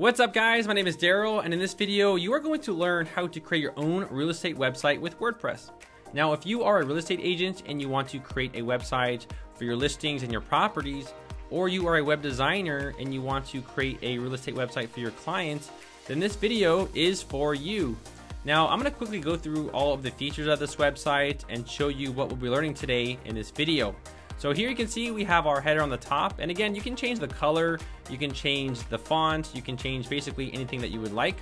What's up guys, my name is Darrel, and in this video you are going to learn how to create your own real estate website with WordPress. Now if you are a real estate agent and you want to create a website for your listings and your properties, or you are a web designer and you want to create a real estate website for your clients, then this video is for you. Now I'm going to quickly go through all of the features of this website and show you what we'll be learning today in this video. So here you can see we have our header on the top, and again you can change the color, you can change the font, you can change basically anything that you would like.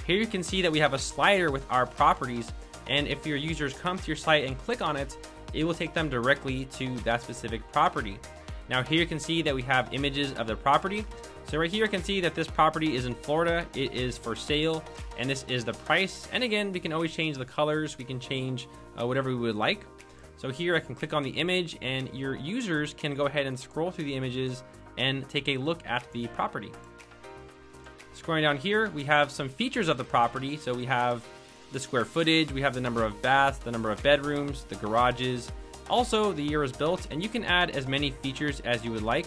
Here you can see that we have a slider with our properties, and if your users come to your site and click on it, it will take them directly to that specific property. Now here you can see that we have images of the property. So right here you can see that this property is in Florida, it is for sale, and this is the price. And again, we can always change the colors, we can change whatever we would like. So here I can click on the image and your users can go ahead and scroll through the images and take a look at the property. Scrolling down here, we have some features of the property. So we have the square footage, we have the number of baths, the number of bedrooms, the garages, also the year it was built, and you can add as many features as you would like.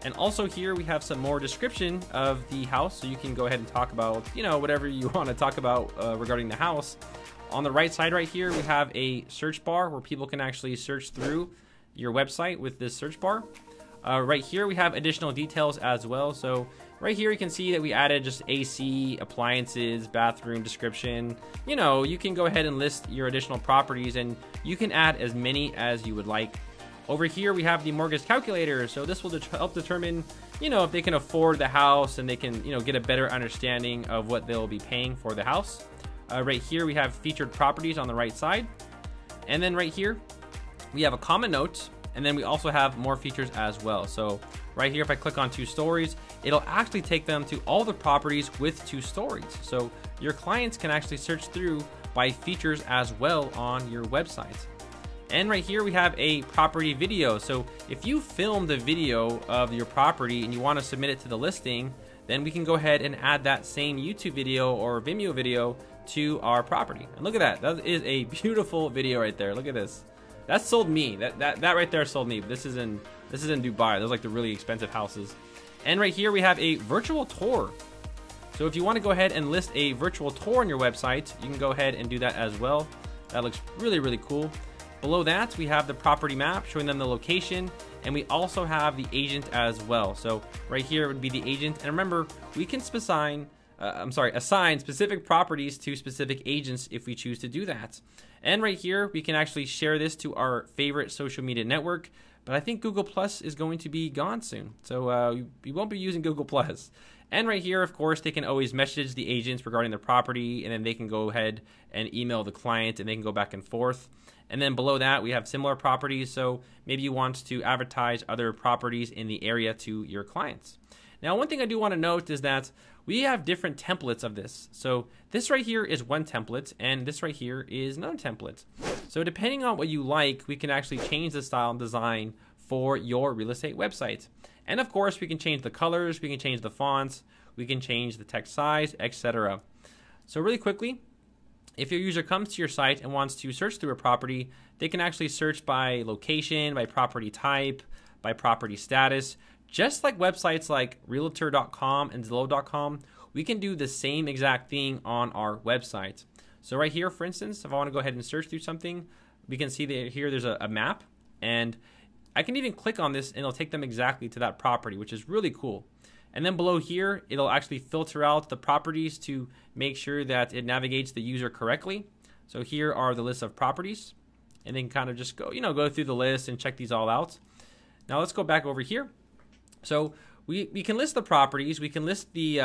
And also here we have some more description of the house, so you can go ahead and talk about, whatever you want to talk about regarding the house. On the right side right here, we have a search bar where people can actually search through your website with this search bar. Right here, we have additional details as well. So right here, you can see that we added just AC, appliances, bathroom description. You can go ahead and list your additional properties, and you can add as many as you would like. Over here, we have the mortgage calculator. So this will help determine, if they can afford the house, and they can, get a better understanding of what they'll be paying for the house. Right here we have featured properties on the right side, and then right here we have a comment note, and then we also have more features as well. So right here, if I click on 2 stories, it'll actually take them to all the properties with 2 stories. So your clients can actually search through by features as well on your website. And right here we have a property video. So if you film the video of your property and you want to submit it to the listing, then we can go ahead and add that same YouTube video or Vimeo video to our property. And look at that. That is a beautiful video right there. Look at this. That sold me. That right there sold me. But this is in Dubai. Those are like the really expensive houses. And right here we have a virtual tour. So if you want to go ahead and list a virtual tour on your website, you can go ahead and do that as well. That looks really, really cool. Below that, we have the property map showing them the location, and we also have the agent as well. So right here would be the agent, and remember, we can assign specific properties to specific agents if we choose to do that. And right here, we can actually share this to our favorite social media network, but I think Google Plus is going to be gone soon, so we won't be using Google Plus. And right here, of course, they can always message the agents regarding the property, and then they can go ahead and email the client, and they can go back and forth. And then below that, we have similar properties, so maybe you want to advertise other properties in the area to your clients. Now, one thing I do want to note is that we have different templates of this. So this right here is one template, and this right here is another template. So depending on what you like, we can actually change the style and design for your real estate website. And of course, we can change the colors, we can change the fonts, we can change the text size, etc. So really quickly, if your user comes to your site and wants to search through a property, they can actually search by location, by property type, by property status. Just like websites like realtor.com and zillow.com, we can do the same exact thing on our website. So right here, for instance, if I want to go ahead and search through something, we can see that here there's a map, and I can even click on this and it'll take them exactly to that property, which is really cool. And then below here, it'll actually filter out the properties to make sure that it navigates the user correctly. So here are the list of properties, and then kind of just go, go through the list and check these all out. Now let's go back over here. So we can list the properties, we can list the,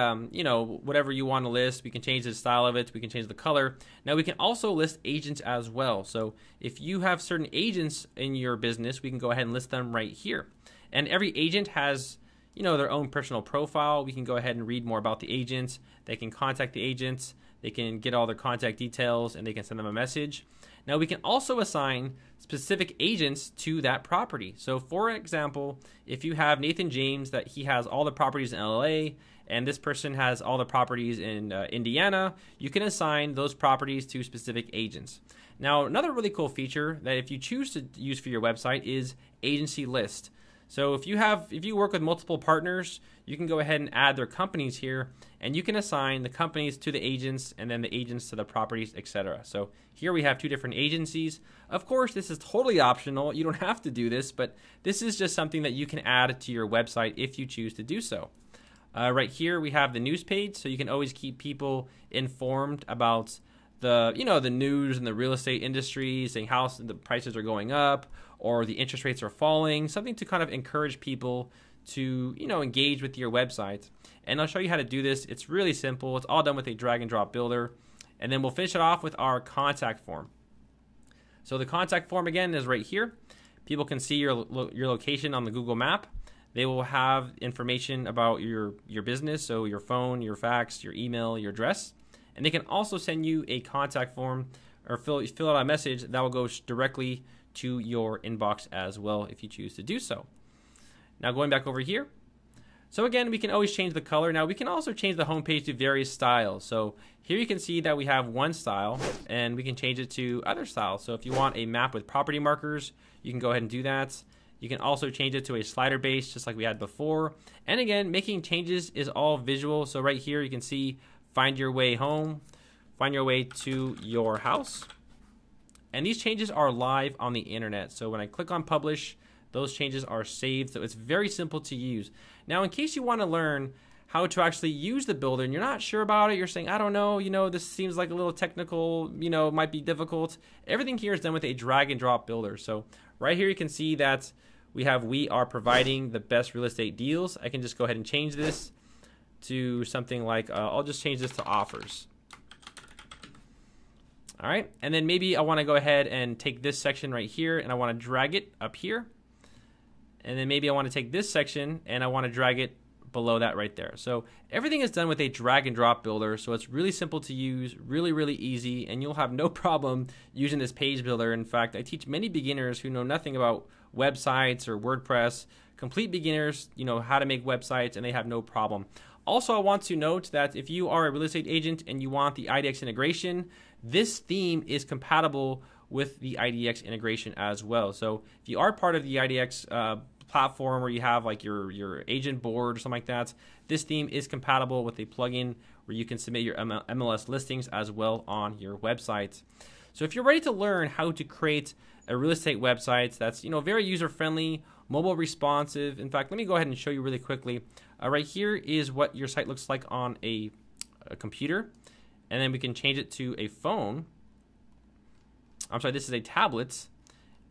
whatever you want to list, we can change the style of it, we can change the color. Now we can also list agents as well. So if you have certain agents in your business, we can go ahead and list them right here. And every agent has, their own personal profile. We can go ahead and read more about the agents. They can contact the agents, they can get all their contact details, and they can send them a message. Now we can also assign specific agents to that property. So for example, if you have Nathan James, that he has all the properties in LA, and this person has all the properties in Indiana, you can assign those properties to specific agents. Now another really cool feature that if you choose to use for your website is agency list. So if you work with multiple partners, you can go ahead and add their companies here, and you can assign the companies to the agents and then the agents to the properties, etc. So here we have 2 different agencies. Of course, this is totally optional. You don't have to do this, but this is just something that you can add to your website if you choose to do so. Right here we have the news page, so you can always keep people informed about the news in the real estate industry, saying how the prices are going up or the interest rates are falling, something to kind of encourage people to engage with your website. And I'll show you how to do this. It's really simple. It's all done with a drag and drop builder. And then we'll finish it off with our contact form. So the contact form again is right here. People can see your location on the Google map. They will have information about your business, so your phone, your fax, your email, your address. And they can also send you a contact form or fill out a message that will go directly to your inbox as well if you choose to do so. Now going back over here. So again, we can always change the color. Now we can also change the homepage to various styles. So here you can see that we have one style and we can change it to other styles. So if you want a map with property markers, you can go ahead and do that. You can also change it to a slider base just like we had before. And again, making changes is all visual. So right here you can see find your way home, find your way to your house. And these changes are live on the internet. So when I click on publish, those changes are saved. So it's very simple to use. Now, in case you want to learn how to actually use the builder and you're not sure about it, you're saying, I don't know, this seems like a little technical, might be difficult. Everything here is done with a drag and drop builder. So right here you can see that we are providing the best real estate deals. I can just go ahead and change this to something like, I'll just change this to offers. All right, and then maybe I want to go ahead and take this section right here and I want to drag it up here. And then maybe I want to take this section and I want to drag it below that right there. So everything is done with a drag and drop builder. So it's really simple to use, really, really easy, and you'll have no problem using this page builder. In fact, I teach many beginners who know nothing about websites or WordPress, complete beginners, how to make websites, and they have no problem. Also, I want to note that if you are a real estate agent and you want the Itx integration, this theme is compatible with the Itx integration as well. So if you are part of the Itx platform where you have like your agent board or something like that, this theme is compatible with a plugin where you can submit your MLS listings as well on your website. So if you're ready to learn how to create a real estate website that's very user-friendly, mobile responsive. In fact, let me go ahead and show you really quickly. Right here is what your site looks like on a computer, and then we can change it to a phone. I'm sorry, this is a tablet.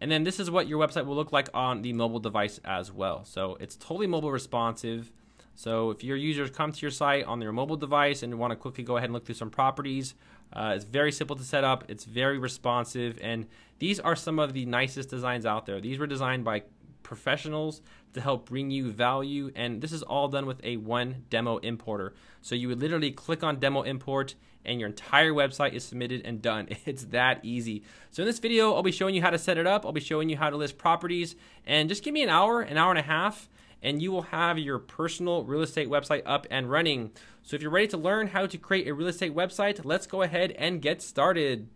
And then this is what your website will look like on the mobile device as well. So it's totally mobile responsive. So if your users come to your site on their mobile device and want to quickly go ahead and look through some properties, it's very simple to set up. It's very responsive. And these are some of the nicest designs out there. These were designed by professionals to help bring you value, and this is all done with a one demo importer. So you would literally click on demo import and your entire website is submitted and done. It's that easy. So in this video, I'll be showing you how to set it up. I'll be showing you how to list properties, and just give me an hour and a half, and you will have your personal real estate website up and running. So if you're ready to learn how to create a real estate website, let's go ahead and get started.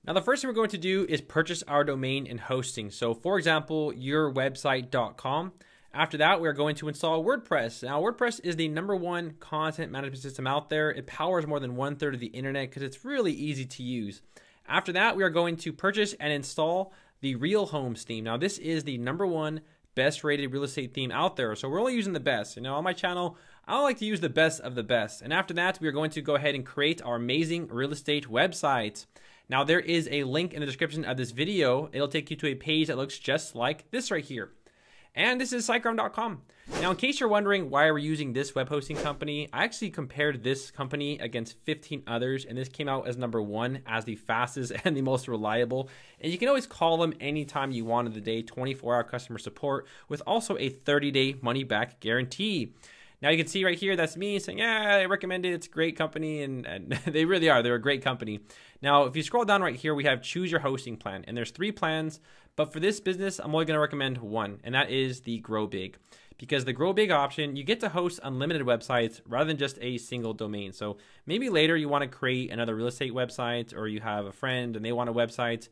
Now, the first thing we're going to do is purchase our domain and hosting. So for example, yourwebsite.com. After that, we're going to install WordPress. Now, WordPress is the #1 content management system out there. It powers more than 1/3 of the internet because it's really easy to use. After that, we are going to purchase and install the Real Homes theme. Now, this is the #1 best rated real estate theme out there. So we're only using the best. On my channel, I like to use the best of the best. And after that, we are going to go ahead and create our amazing real estate website. Now, there is a link in the description of this video. It'll take you to a page that looks just like this right here. And this is SiteGround.com. Now, in case you're wondering why we're using this web hosting company, I actually compared this company against 15 others, and this came out as #1 as the fastest and the most reliable. And you can always call them anytime you want of the day, 24-hour customer support with also a 30-day money-back guarantee. Now, you can see right here, that's me saying, yeah, I recommend it. It's a great company, and they really are. They're a great company. Now, if you scroll down right here, we have choose your hosting plan, and there's 3 plans. But for this business, I'm only going to recommend one, and that is the Grow Big. Because the Grow Big option, you get to host unlimited websites rather than just a single domain. So maybe later you want to create another real estate website, or you have a friend and they want a website.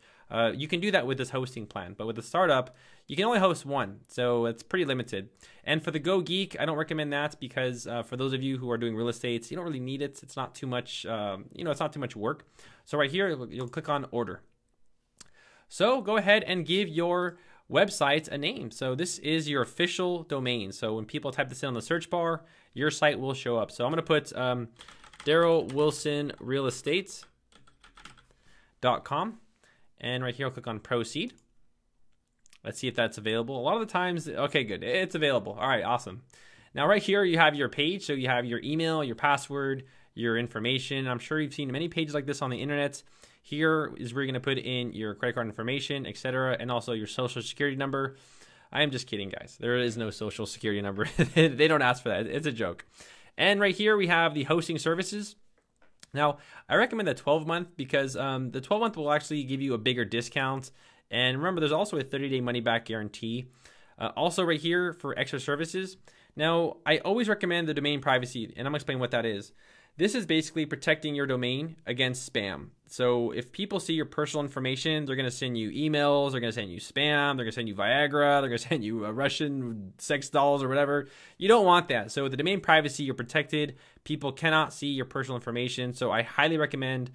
You can do that with this hosting plan. But with the startup, you can only host one. So it's pretty limited. And for the Go Geek, I don't recommend that because for those of you who are doing real estate, you don't really need it. It's not too much, it's not too much work. So right here, you'll click on Order. So go ahead and give your website a name. So this is your official domain. So when people type this in on the search bar, your site will show up. So I'm going to put darrelwilsonrealestate.com, and right here I'll click on Proceed. Let's see if that's available. A lot of the times, okay, good, it's available. All right, awesome. Now right here you have your page. So you have your email, your password, your information. I'm sure you've seen many pages like this on the internet. Here is where you're going to put in your credit card information, etc., and also your social security number. I am just kidding, guys. There is no social security number. They don't ask for that. It's a joke. And right here we have the hosting services. Now, I recommend the 12-month because the 12-month will actually give you a bigger discount. And remember, there's also a 30-day money-back guarantee. Also right here for extra services. Now, I always recommend the domain privacy, and I'm going to explain what that is. This is basically protecting your domain against spam. So if people see your personal information, they're going to send you emails, they're going to send you spam, they're going to send you Viagra, they're going to send you Russian sex dolls or whatever. You don't want that. So with the domain privacy, you're protected. People cannot see your personal information. So I highly recommend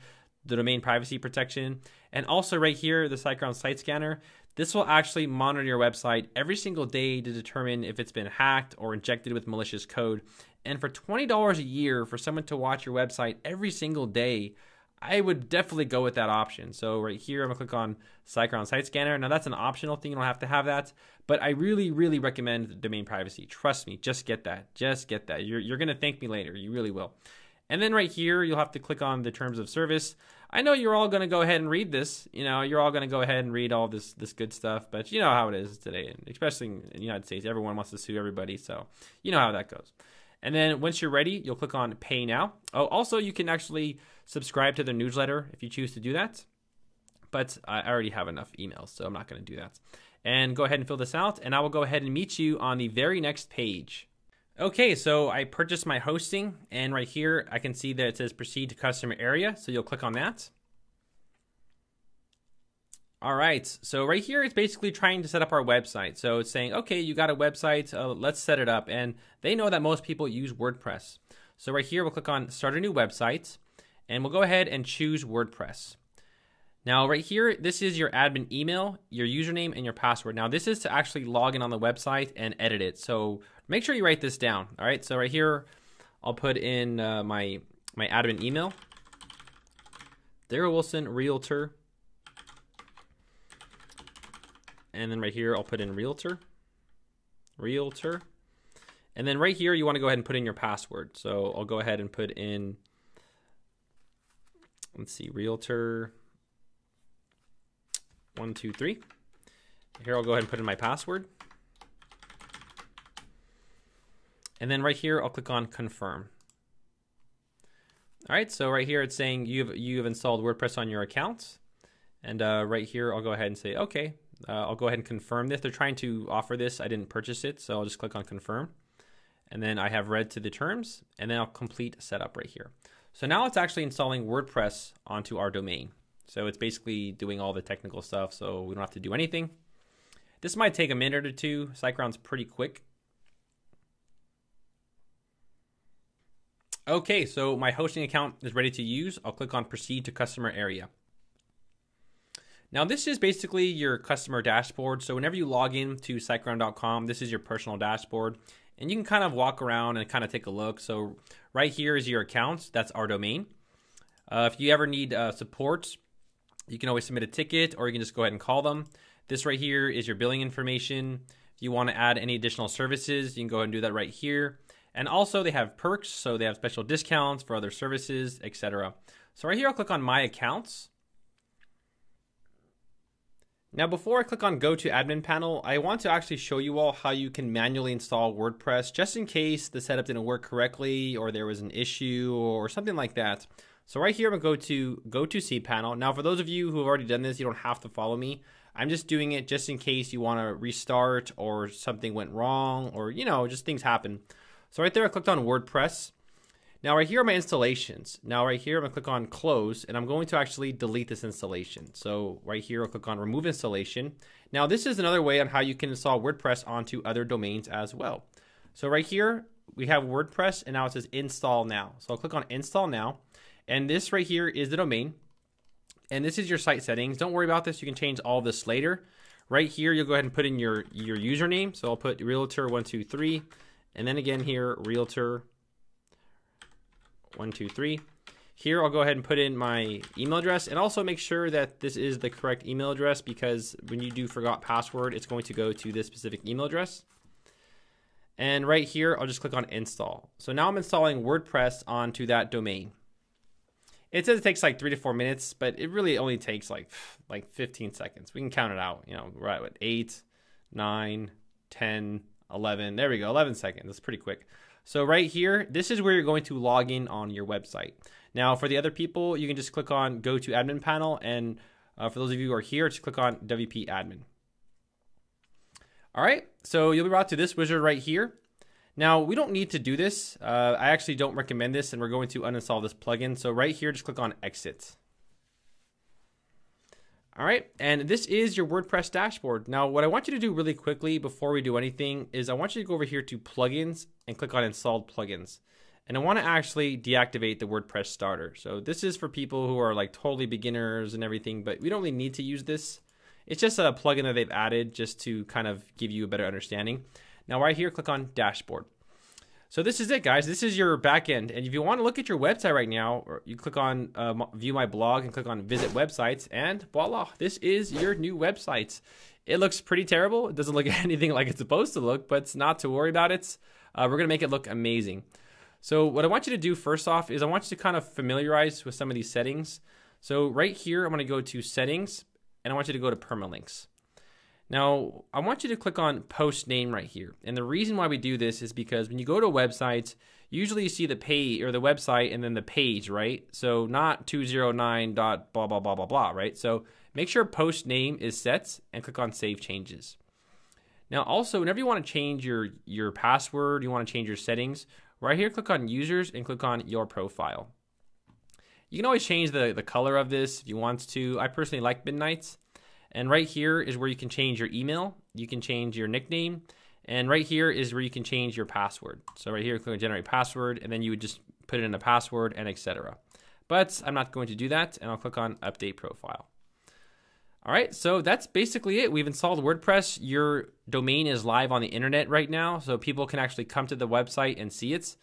the domain privacy protection. And also right here, the SiteGround Site Scanner. This will actually monitor your website every single day to determine if it's been hacked or injected with malicious code. And for $20 a year for someone to watch your website every single day, I would definitely go with that option. So right here, I'm gonna click on SiteGround Site Scanner. Now that's an optional thing, you don't have to have that, but I really, really recommend domain privacy. Trust me, just get that, just get that. You're gonna thank me later, you really will. And then right here, you'll have to click on the terms of service. I know you're all gonna go ahead and read this, you're all gonna go ahead and read all this good stuff, but you know how it is today, especially in the United States, everyone wants to sue everybody, so you know how that goes. And then once you're ready, you'll click on Pay Now. Oh, also, you can actually subscribe to their newsletter if you choose to do that. But I already have enough emails, so I'm not going to do that. And go ahead and fill this out, and I will go ahead and meet you on the very next page. Okay, so I purchased my hosting, and right here, I can see that it says Proceed to Customer Area, so you'll click on that. All right, so right here, it's basically trying to set up our website. So it's saying, okay, you got a website, let's set it up. And they know that most people use WordPress. So right here, we'll click on Start a New Website, and we'll go ahead and choose WordPress. Now right here, this is your admin email, your username, and your password. Now this is to actually log in on the website and edit it. So make sure you write this down. All right, so right here, I'll put in my admin email, Darrel Wilson, Realtor. And then right here, I'll put in Realtor. And then right here, you want to go ahead and put in your password. So I'll go ahead and put in, let's see, Realtor 123. Here, I'll go ahead and put in my password. And then right here, I'll click on Confirm. All right, so right here, it's saying you've installed WordPress on your account. And right here, I'll go ahead and say, okay. I'll go ahead and confirm this. They're trying to offer this. I didn't purchase it, so I'll just click on confirm. And then I have read to the terms, and then I'll complete setup right here. So now it's actually installing WordPress onto our domain. So it's basically doing all the technical stuff, so we don't have to do anything. This might take a minute or two. SiteGround's pretty quick. Okay, so my hosting account is ready to use. I'll click on Proceed to Customer Area. Now this is basically your customer dashboard. So whenever you log in to SiteGround.com, this is your personal dashboard. And you can kind of walk around and kind of take a look. So right here is your account. That's our domain. If you ever need support, you can always submit a ticket, or you can just go ahead and call them. This right here is your billing information. If you want to add any additional services, you can go ahead and do that right here. And also they have perks. So they have special discounts for other services, etc. So right here, I'll click on My Accounts. Now, before I click on Go to Admin Panel, I want to actually show you all how you can manually install WordPress just in case the setup didn't work correctly or there was an issue or something like that. So right here, I'm going to go to cPanel. Now, for those of you who have already done this, you don't have to follow me. I'm just doing it just in case you want to restart or something went wrong or, you know, just things happen. So right there, I clicked on WordPress. Now right here are my installations. Now right here, I'm gonna click on close and I'm going to actually delete this installation. So right here, I'll click on remove installation. Now this is another way on how you can install WordPress onto other domains as well. So right here, we have WordPress and now it says install now. So I'll click on install now. And this right here is the domain. And this is your site settings. Don't worry about this. You can change all of this later. Right here, you'll go ahead and put in your username. So I'll put realtor123. And then again here, realtor123. Here, I'll go ahead and put in my email address and also make sure that this is the correct email address because when you do forgot password, it's going to go to this specific email address. And right here, I'll just click on install. So now I'm installing WordPress onto that domain. It says it takes like 3 to 4 minutes, but it really only takes like 15 seconds. We can count it out. You know, right at 8, 9, 10, 11. There we go, 11 seconds. That's pretty quick. So right here, this is where you're going to log in on your website. Now for the other people, you can just click on go to admin panel. And for those of you who are here, just click on WP admin. All right, so you'll be brought to this wizard right here. Now, we don't need to do this. I actually don't recommend this, and we're going to uninstall this plugin. So right here, just click on exit. All right, and this is your WordPress dashboard. Now, what I want you to do really quickly before we do anything is I want you to go over here to plugins and click on installed plugins. And I want to actually deactivate the WordPress starter. So this is for people who are like totally beginners and everything, but we don't really need to use this. It's just a plugin that they've added just to kind of give you a better understanding. Now right here, click on dashboard. So this is it, guys. This is your backend. And if you want to look at your website right now, or you click on view my blog and click on visit websites and voila, this is your new website. It looks pretty terrible. It doesn't look anything like it's supposed to look, but it's not to worry about it. We're going to make it look amazing. So what I want you to do first off is I want you to kind of familiarize with some of these settings. So right here, I'm going to go to settings and I want you to go to permalinks. Now, I want you to click on post name right here. And the reason why we do this is because when you go to websites, usually you see the page or the website and then the page, right? So not 209 dot blah, blah, blah, blah, blah, right? So make sure post name is set and click on save changes. Now, also, whenever you want to change your password, you want to change your settings, right here, click on users and click on your profile. You can always change the color of this if you want to. I personally like midnights. And right here is where you can change your email. You can change your nickname. And right here is where you can change your password. So right here, click on generate password, and then you would just put in a password and etc. But I'm not going to do that, and I'll click on update profile. All right, so that's basically it. We've installed WordPress. Your domain is live on the internet right now, so people can actually come to the website and see it.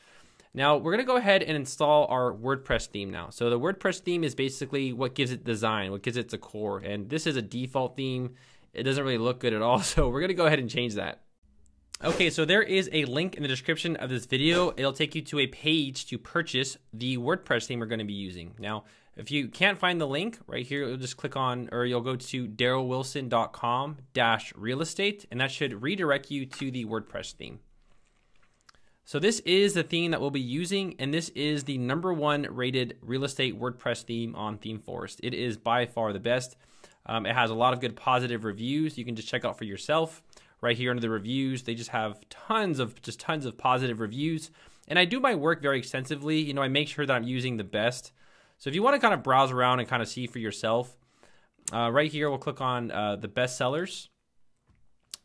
Now, we're going to go ahead and install our WordPress theme now. So the WordPress theme is basically what gives it design, what gives it the core. And this is a default theme. It doesn't really look good at all, so we're going to go ahead and change that. Okay, so there is a link in the description of this video. It'll take you to a page to purchase the WordPress theme we're going to be using. Now, if you can't find the link, right here, you'll just click on, or you'll go to darrelwilson.com/real estate, and that should redirect you to the WordPress theme. So this is the theme that we'll be using, and this is the #1 rated real estate WordPress theme on ThemeForest. It is by far the best. It has a lot of good positive reviews. You can just check out for yourself. Right here under the reviews, they just have tons of positive reviews. And I do my work very extensively. You know, I make sure that I'm using the best. So if you want to kind of browse around and kind of see for yourself, right here we'll click on the best sellers.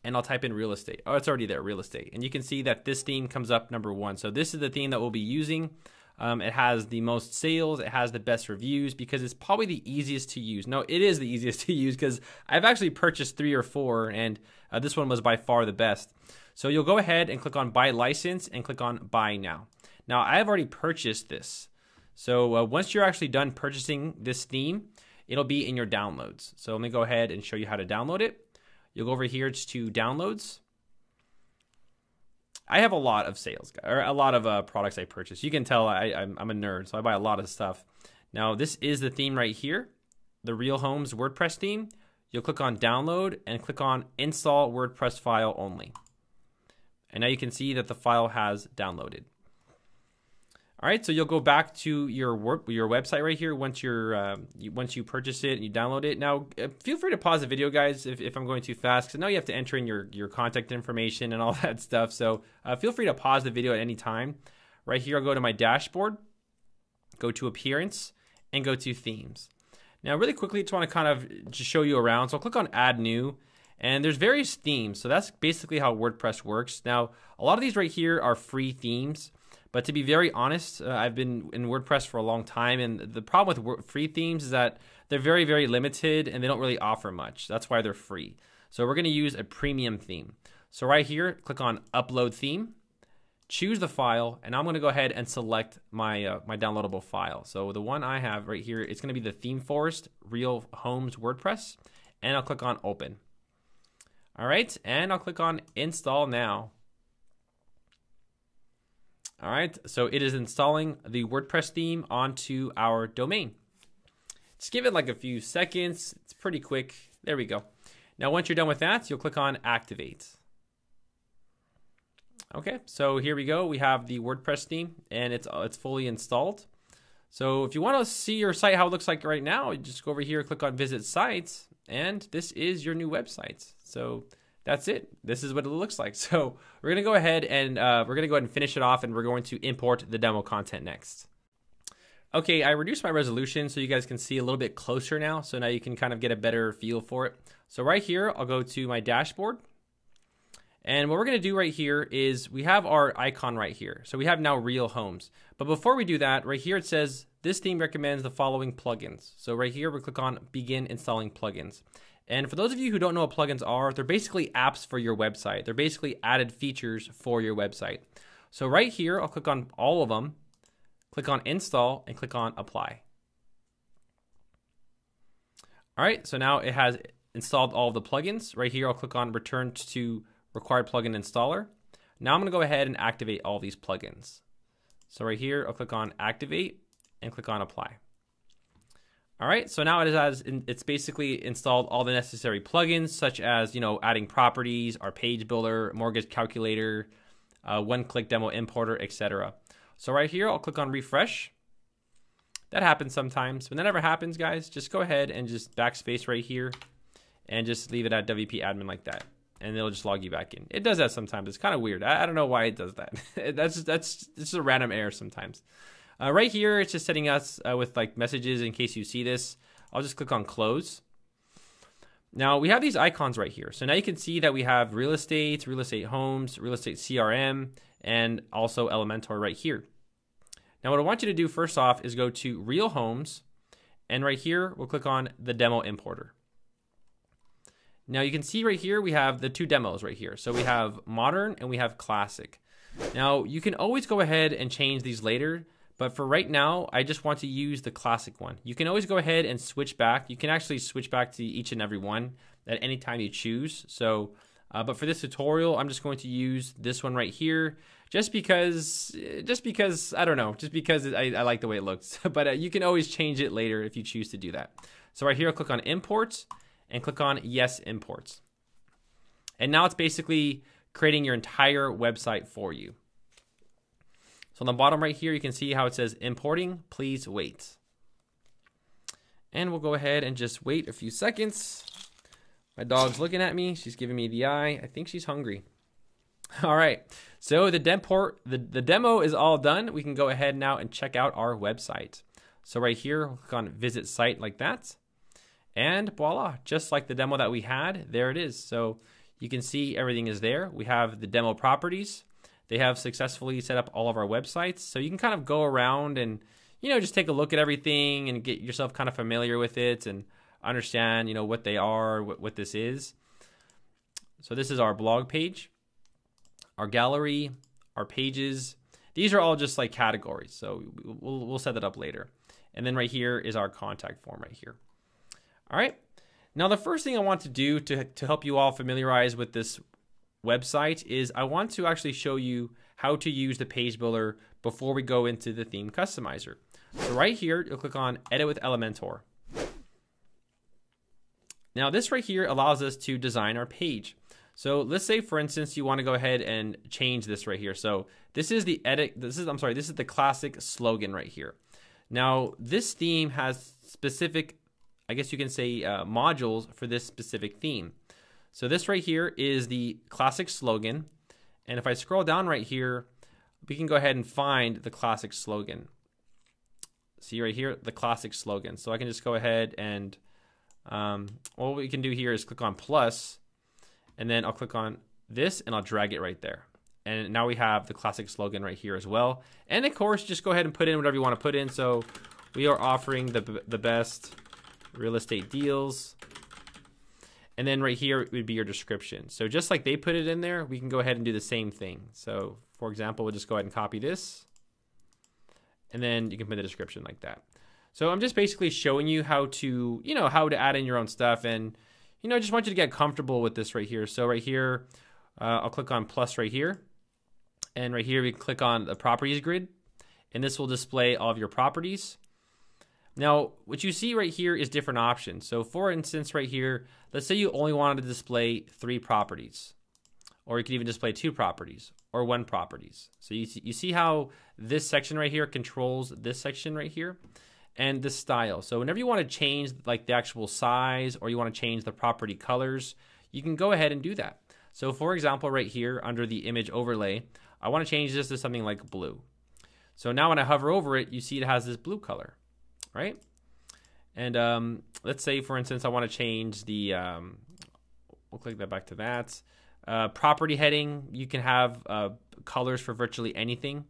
And I'll type in real estate. Oh, it's already there, real estate. And you can see that this theme comes up #1. So this is the theme that we'll be using. It has the most sales, it has the best reviews because it's probably the easiest to use. No, it is the easiest to use because I've actually purchased 3 or 4 and this one was by far the best. So you'll go ahead and click on buy license and click on buy now. Now I have already purchased this. So once you're actually done purchasing this theme, it'll be in your downloads. So let me go ahead and show you how to download it. You'll go over here to downloads. I have a lot of sales, or a lot of products I purchase. You can tell I'm a nerd, so I buy a lot of stuff. Now, this is the theme right here, the Real Homes WordPress theme. You'll click on download and click on install WordPress file only. And now you can see that the file has downloaded. All right, so you'll go back to your website right here once you purchase it and you download it. Now, feel free to pause the video, guys, if I'm going too fast, because I know you have to enter in your contact information and all that stuff. So feel free to pause the video at any time. Right here, I'll go to my dashboard, go to Appearance, and go to Themes. Now, really quickly, just want to kind of just show you around. So I'll click on Add New, and there's various themes. So that's basically how WordPress works. Now, a lot of these right here are free themes. But to be very honest, I've been in WordPress for a long time, and the problem with free themes is that they're very, very limited and they don't really offer much. That's why they're free. So we're going to use a premium theme. So right here, click on Upload Theme, choose the file, and I'm going to go ahead and select my my downloadable file. So the one I have right here, it's going to be the Theme Forest Real Homes WordPress, and I'll click on Open. All right, and I'll click on Install Now. All right, so it is installing the WordPress theme onto our domain. Just give it like a few seconds. It's pretty quick. There we go. Now, once you're done with that, you'll click on Activate. Okay, so here we go. We have the WordPress theme, and it's fully installed. So if you want to see your site, how it looks like right now, you just go over here, click on Visit Sites, and this is your new website. So that's it. This is what it looks like. So we're going to go ahead and finish it off, and we're going to import the demo content next. Okay, I reduced my resolution so you guys can see a little bit closer now. So now you can kind of get a better feel for it. So right here, I'll go to my dashboard. And what we're going to do right here is we have our icon right here. So we have now Real Homes. But before we do that, right here it says, this theme recommends the following plugins. So right here, we'll click on Begin Installing Plugins. And for those of you who don't know what plugins are, they're basically apps for your website. They're basically added features for your website. So right here, I'll click on all of them, click on Install, and click on Apply. All right, so now it has installed all of the plugins. Right here, I'll click on Return to Required Plugin Installer. Now I'm gonna go ahead and activate all these plugins. So right here, I'll click on Activate and click on Apply. All right, so now it's basically installed all the necessary plugins, such as, adding properties, our page builder, mortgage calculator, one-click demo importer, etc. So right here, I'll click on Refresh. That happens sometimes. When that ever happens, guys, just go ahead and just backspace right here and just leave it at WP admin like that, and it'll just log you back in. It does that sometimes. It's kind of weird. I don't know why it does that. That's just a random error sometimes. Right here, it's just setting us with like messages in case you see this. I'll just click on Close. Now we have these icons right here. So now you can see that we have real estate homes, real estate CRM, and also Elementor right here. Now what I want you to do first off is go to Real Homes, and right here, we'll click on the demo importer. Now you can see right here, we have the two demos right here. So we have modern and we have classic. Now you can always go ahead and change these later, but for right now, I just want to use the classic one. You can always go ahead and switch back. You can actually switch back to each and every one at any time you choose. So, but for this tutorial, I'm just going to use this one right here, just because I don't know, just because I like the way it looks. But you can always change it later if you choose to do that. So right here, I'll click on Imports and click on Yes Imports. And now it's basically creating your entire website for you. So on the bottom right here, you can see how it says importing, please wait. And we'll go ahead and just wait a few seconds. My dog's looking at me. She's giving me the eye. I think she's hungry. All right, so the demo is all done. We can go ahead now and check out our website. So right here, we'll click on Visit Site like that. And voila, just like the demo that we had, there it is. So you can see everything is there. We have the demo properties. They have successfully set up all of our websites. So you can kind of go around and, just take a look at everything and get yourself kind of familiar with it and understand, what they are, what this is. So this is our blog page, our gallery, our pages. These are all just like categories. So we'll set that up later. And then right here is our contact form right here. All right. Now, the first thing I want to do to help you all familiarize with this website is I want to actually show you how to use the page builder before we go into the theme customizer. So right here, you'll click on Edit with Elementor. Now this right here allows us to design our page. So let's say, for instance, you want to go ahead and change this right here. So this is the this is the classic slogan right here. Now this theme has specific, I guess you can say, modules for this specific theme. So this right here is the classic slogan. And if I scroll down right here, we can go ahead and find the classic slogan. See right here, the classic slogan. So I can just go ahead and what we can do here is click on plus, and then I'll click on this and I'll drag it right there. And now we have the classic slogan right here as well. And of course, just go ahead and put in whatever you want to put in. So we are offering the best real estate deals. And then right here would be your description. So just like they put it in there, we can go ahead and do the same thing. So for example, we'll just go ahead and copy this. And then you can put the description like that. So I'm just basically showing you how to, how to add in your own stuff. And, I just want you to get comfortable with this right here. So right here, I'll click on plus right here. And right here, we can click on the properties grid. And this will display all of your properties. Now, what you see right here is different options. So for instance, right here, let's say you only wanted to display 3 properties. Or you could even display 2 properties or 1 properties. So you see how this section right here controls this section right here and the style. So whenever you want to change like the actual size or you want to change the property colors, you can go ahead and do that. So for example, right here under the image overlay, I want to change this to something like blue. So now when I hover over it, you see it has this blue color, right? And let's say, for instance, I want to change the, we'll click that back to that. Property heading, you can have colors for virtually anything.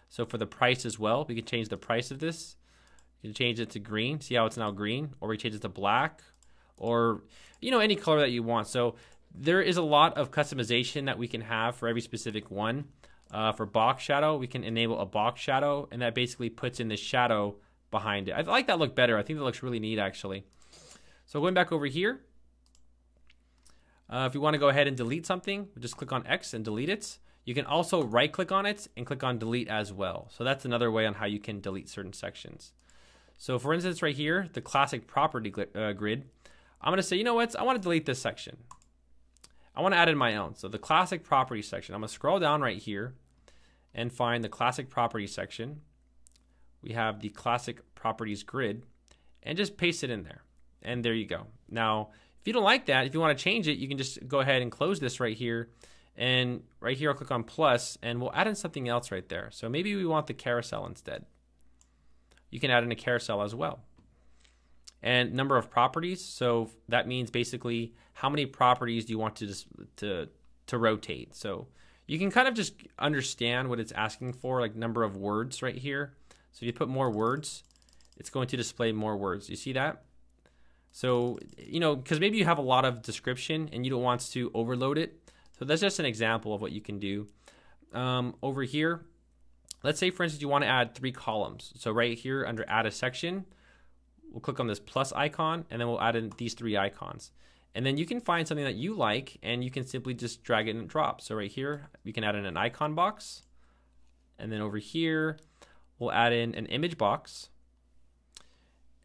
So for the price as well, we can change the price of this. You can change it to green. See how it's now green? Or we change it to black, or any color that you want. So there is a lot of customization that we can have for every specific one. For box shadow, we can enable a box shadow, and that basically puts in the shadow behind it. I like that look better. I think that looks really neat actually. So going back over here, if you want to go ahead and delete something, just click on X and delete it. You can also right click on it and click on delete as well. So that's another way on how you can delete certain sections. So for instance, right here, the classic property grid, I'm going to say, you know what? I want to delete this section. I want to add in my own. So the classic property section, I'm going to scroll down right here and find the classic property section. We have the classic properties grid and just paste it in there. And there you go. Now, if you don't like that, if you want to change it, you can just go ahead and close this right here. And right here, I'll click on plus and we'll add in something else right there. So maybe we want the carousel instead. You can add in a carousel as well. And number of properties. So that means basically how many properties do you want to rotate. So you can kind of just understand what it's asking for, like number of words right here. So if you put more words, it's going to display more words. You see that? So, because maybe you have a lot of description and you don't want to overload it. So that's just an example of what you can do. Over here, let's say, for instance, you want to add 3 columns. So right here under add a section, we'll click on this plus icon and then we'll add in these 3 icons. And then you can find something that you like and you can simply just drag it and drop. So right here, we can add in an icon box. And then over here, we'll add in an image box.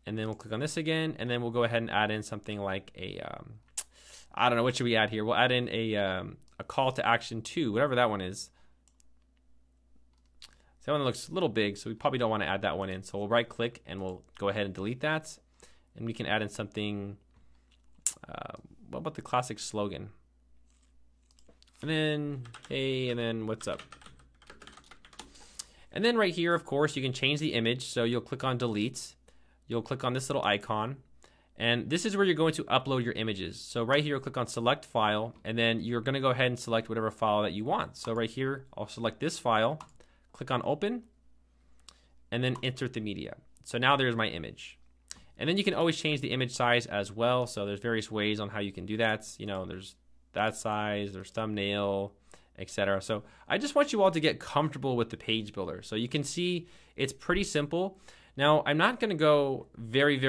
And then we'll click on this again, and then we'll go ahead and add in something like a, I don't know, what should we add here? We'll add in a call to action 2, whatever that one is. So that one looks a little big, so we probably don't want to add that one in. So we'll right click and we'll go ahead and delete that. And we can add in something, what about the classic slogan? And then, hey, and then what's up? And then right here, of course, you can change the image. So you'll click on delete. You'll click on this little icon. And this is where you're going to upload your images. So right here, you'll click on select file, and then you're going to go ahead and select whatever file that you want. So right here, I'll select this file, click on open, and then insert the media. So now there's my image. And then you can always change the image size as well. So there's various ways on how you can do that. There's that size, there's thumbnail, etc. So I just want you all to get comfortable with the page builder. So you can see it's pretty simple. Now, I'm not going to go very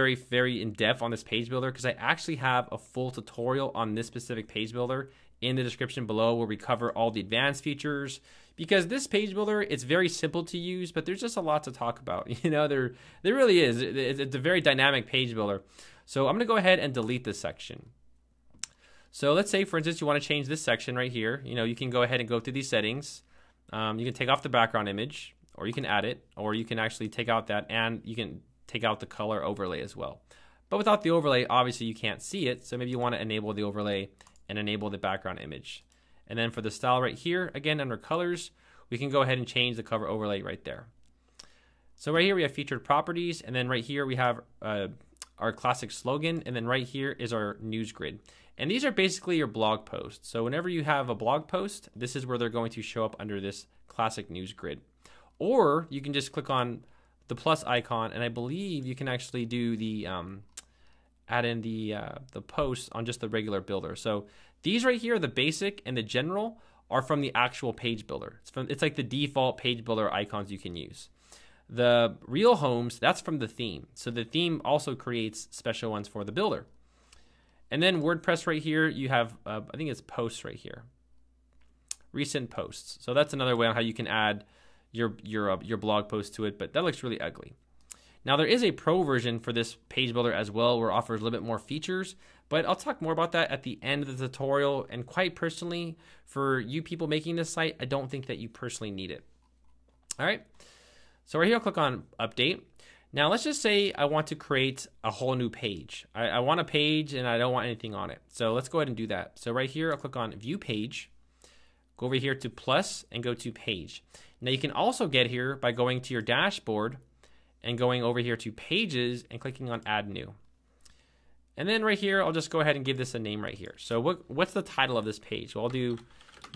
in depth on this page builder because I actually have a full tutorial on this specific page builder in the description below where we cover all the advanced features. Because this page builder, it's very simple to use, but there's just a lot to talk about. There really is. It's a very dynamic page builder. So I'm going to go ahead and delete this section. So let's say, for instance, you want to change this section right here. You can go ahead and go through these settings. You can take off the background image, or you can add it, or you can actually take out that, and you can take out the color overlay as well. But without the overlay, obviously you can't see it. So maybe you want to enable the overlay and enable the background image. And then for the style right here, again, under colors, we can go ahead and change the cover overlay right there. So right here we have featured properties, and then right here we have our classic slogan, and then right here is our news grid. And these are basically your blog posts. So whenever you have a blog post, this is where they're going to show up under this classic news grid. Or you can just click on the plus icon, and I believe you can actually do the add in the posts on just the regular builder. So these right here, the basic and the general, are from the actual page builder. It's like the default page builder icons you can use. The real homes, that's from the theme. So the theme also creates special ones for the builder. And then WordPress right here, you have, I think it's posts right here. Recent posts. So that's another way on how you can add your blog post to it, but that looks really ugly. Now there is a pro version for this page builder as well, where it offers a little bit more features, but I'll talk more about that at the end of the tutorial. And quite personally, for you people making this site, I don't think that you personally need it. All right. So right here, I'll click on update. Now let's just say I want to create a whole new page. I want a page and I don't want anything on it. So let's go ahead and do that. So right here, I'll click on view page, go over here to plus and go to page. Now you can also get here by going to your dashboard and going over here to pages and clicking on add new. And then right here, I'll just go ahead and give this a name right here. So what's the title of this page? Well, I'll do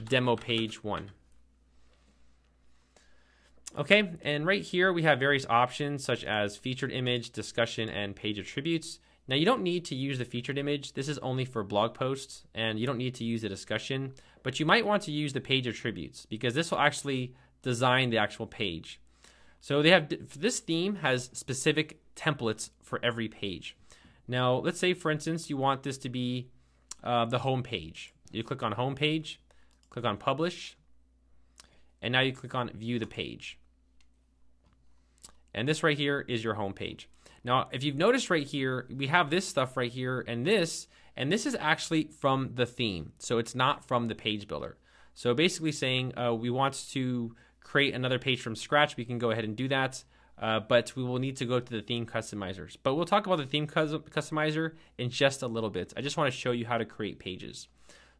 demo page 1. Okay, and right here we have various options such as featured image, discussion, and page attributes. Now you don't need to use the featured image. This is only for blog posts, and you don't need to use the discussion, but you might want to use the page attributes because this will actually design the actual page. So this theme has specific templates for every page. Now let's say, for instance, you want this to be the home page. You click on home page, click on publish, and now you click on view the page. And this right here is your home page. Now, if you've noticed right here, we have this stuff right here and this is actually from the theme. So it's not from the page builder. So basically saying we want to create another page from scratch, we can go ahead and do that. But we will need to go to the theme customizers. But we'll talk about the theme customizer in just a little bit. I just want to show you how to create pages.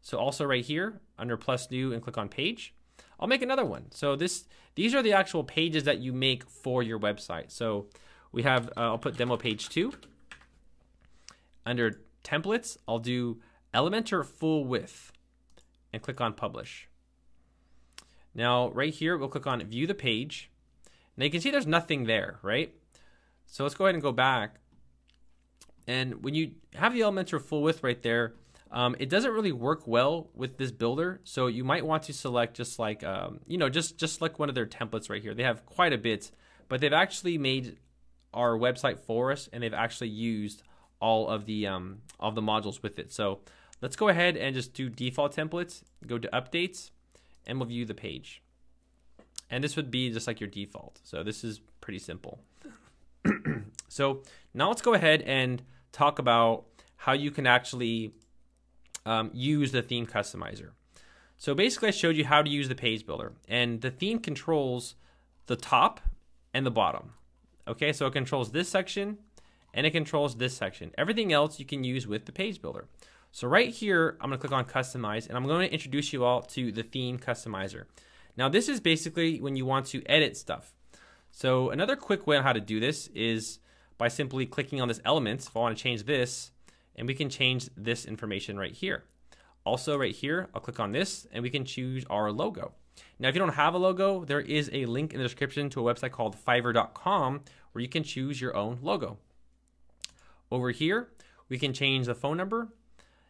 So also right here under plus new and click on page. I'll make another one. So these are the actual pages that you make for your website. So we have, I'll put demo page 2. Under templates, I'll do Elementor full width and click on publish. Now right here, we'll click on view the page. Now you can see there's nothing there, right? So let's go ahead and go back. And when you have the Elementor full width right there, it doesn't really work well with this builder, so you might want to select just like just like one of their templates right here. They have quite a bit, but they've actually made our website for us, and they've actually used all of the modules with it. So let's go ahead and just do default templates, go to updates, and we'll view the page. And this would be just like your default. So this is pretty simple. So now let's go ahead and talk about how you can actually use the theme customizer. So basically I showed you how to use the page builder, and the theme controls the top and the bottom. Okay, so it controls this section and it controls this section. Everything else you can use with the page builder. So right here, I'm gonna click on customize, and I'm going to introduce you all to the theme customizer. Now this is basically when you want to edit stuff. So another quick way on how to do this is by simply clicking on this element. If I want to change this, and we can change this information right here. Also right here, I'll click on this and we can choose our logo. Now, if you don't have a logo, there is a link in the description to a website called fiverr.com where you can choose your own logo. Over here, we can change the phone number,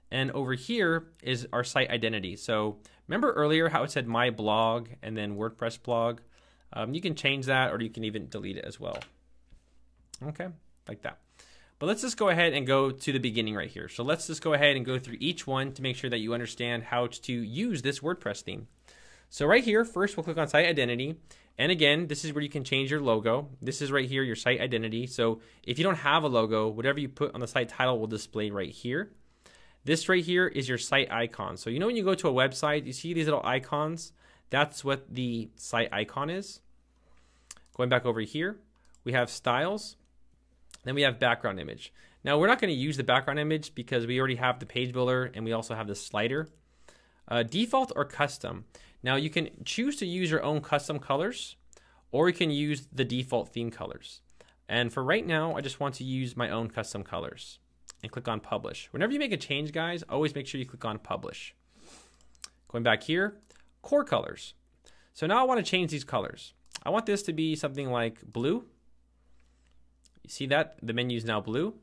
and over here is our site identity. So remember earlier how it said my blog and then WordPress blog? You can change that, or you can even delete it as well. Okay, like that. But let's just go ahead and go to the beginning right here. So let's just go ahead and go through each one to make sure that you understand how to use this WordPress theme. So right here, first we'll click on site identity. And again, this is where you can change your logo. This is right here, your site identity. So if you don't have a logo, whatever you put on the site title will display right here. This right here is your site icon. So you know when you go to a website, you see these little icons? That's what the site icon is. Going back over here, we have styles. Then we have background image. Now we're not going to use the background image because we already have the page builder and we also have the slider. Default or custom. Now you can choose to use your own custom colors, or you can use the default theme colors. And for right now, I just want to use my own custom colors and click on publish. Whenever you make a change, guys, always make sure you click on publish. Going back here, core colors. So now I want to change these colors. I want this to be something like blue. You see that? The menu is now blue.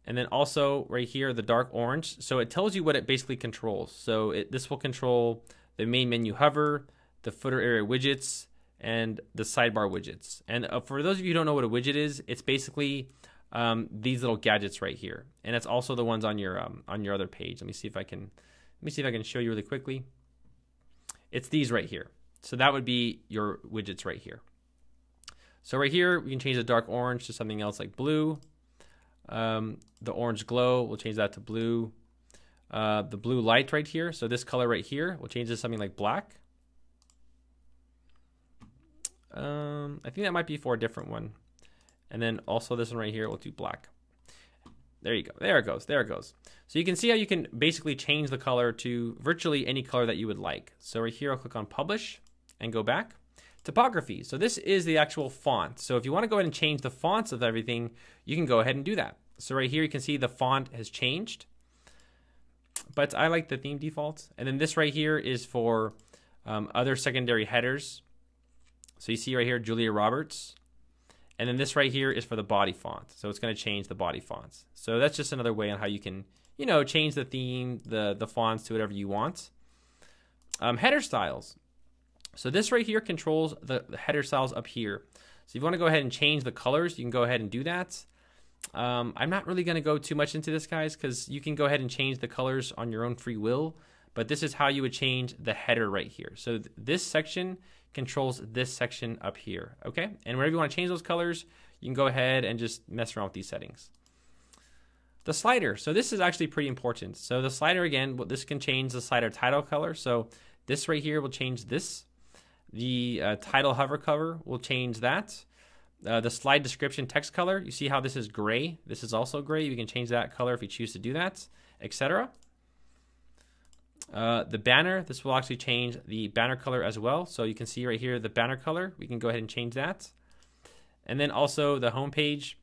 And then also right here, the dark orange. So it tells you what it basically controls. So this will control the main menu hover, the footer area widgets, and the sidebar widgets. And for those of you who don't know what a widget is, it's basically these little gadgets right here. And it's also the ones on your other page. Let me see if I can show you really quickly. It's these right here. So that would be your widgets right here. So right here, we can change the dark orange to something else like blue. The orange glow, we'll change that to blue. The blue light right here, so this color right here, we'll change this to something like black. I think that might be for a different one. And then also this one right here, we'll do black. There you go. There it goes. There it goes. So you can see how you can basically change the color to virtually any color that you would like. So right here, I'll click on publish and go back. Typography. So this is the actual font. So if you want to go ahead and change the fonts of everything, you can go ahead and do that. So right here, you can see the font has changed, but I like the theme default. And then this right here is for other secondary headers. So you see right here, Julia Roberts. And then this right here is for the body font. So it's going to change the body fonts. So that's just another way on how you can, you know, change the theme, the fonts to whatever you want. Header styles. So this right here controls the header styles up here. So if you want to go ahead and change the colors, you can go ahead and do that. I'm not really going to go too much into this, guys, because you can go ahead and change the colors on your own free will. But this is how you would change the header right here. So this section controls this section up here, okay? And whenever you want to change those colors, you can go ahead and just mess around with these settings. The slider. So this is actually pretty important. So the slider, again, this can change the slider title color. So this right here will change this. The title hover color will change that. The slide description text color, you see how this is gray? This is also gray. You can change that color if you choose to do that, etc. The banner, this will actually change the banner color as well. So you can see right here the banner color. We can go ahead and change that. And then also the home page.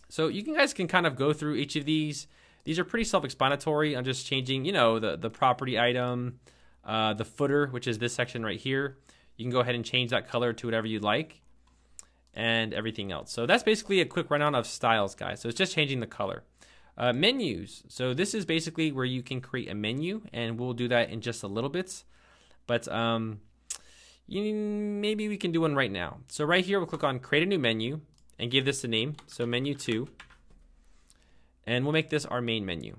So you guys can kind of go through each of these. These are pretty self-explanatory. I'm just changing, you know, the property item, the footer, which is this section right here. You can go ahead and change that color to whatever you'd like, and everything else. So that's basically a quick rundown of styles, guys. So it's just changing the color. Menus. So this is basically where you can create a menu, and we'll do that in just a little bit. But maybe we can do one right now. So right here, we'll click on create a new menu and give this a name. So menu 2. And we'll make this our main menu.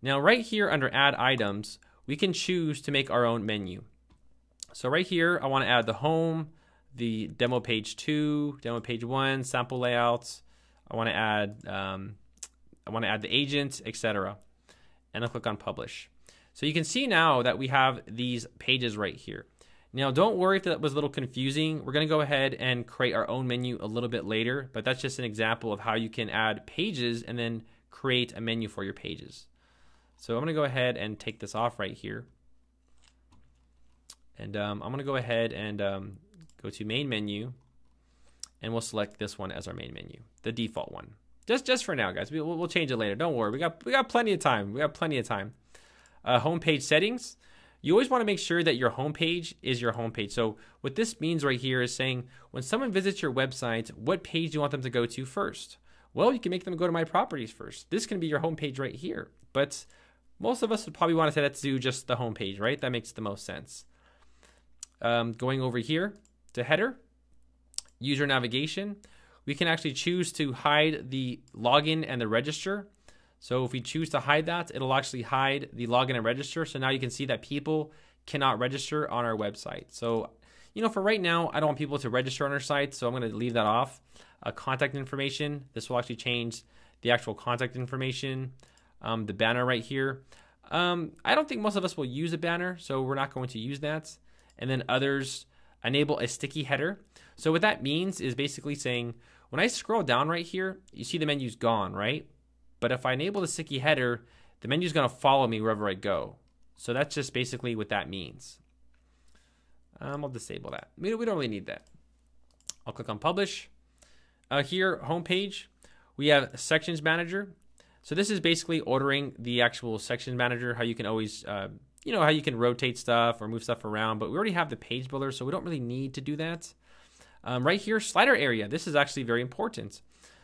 Now right here under add items, we can choose to make our own menu. So right here, I want to add the home, the demo page 2, demo page 1, sample layouts. I want to add the agent, etc. And I'll click on publish. So you can see now that we have these pages right here. Now don't worry if that was a little confusing. We're going to go ahead and create our own menu a little bit later, but that's just an example of how you can add pages and then create a menu for your pages. So I'm going to go ahead and take this off right here. And I'm going to go ahead and go to main menu, and we'll select this one as our main menu, the default one. Just for now, guys. We'll change it later. Don't worry. We got plenty of time. We got plenty of time. Homepage settings. You always want to make sure that your homepage is your homepage. So what this means right here is saying when someone visits your website, what page do you want them to go to first? Well, you can make them go to My Properties first. This can be your homepage right here. But most of us would probably want to set that to do just the homepage, right? That makes the most sense. Going over here to header, user navigation, we can actually choose to hide the login and the register. So if we choose to hide that, it'll actually hide the login and register. So now you can see that people cannot register on our website. So, you know, for right now, I don't want people to register on our site, so I'm going to leave that off. Contact information, this will actually change the actual contact information. the banner right here. I don't think most of us will use a banner, so we're not going to use that. And then others, enable a sticky header. So what that means is basically saying, when I scroll down right here, you see the menu's gone, right? But if I enable the sticky header, the menu's gonna follow me wherever I go. So that's just basically what that means. I'll disable that. We don't really need that. I'll click on publish. Here, homepage, we have sections manager. So this is basically ordering the actual section manager, how you can always, you know, how you can rotate stuff or move stuff around, but we already have the page builder, so we don't really need to do that. Right here, slider area. This is actually very important.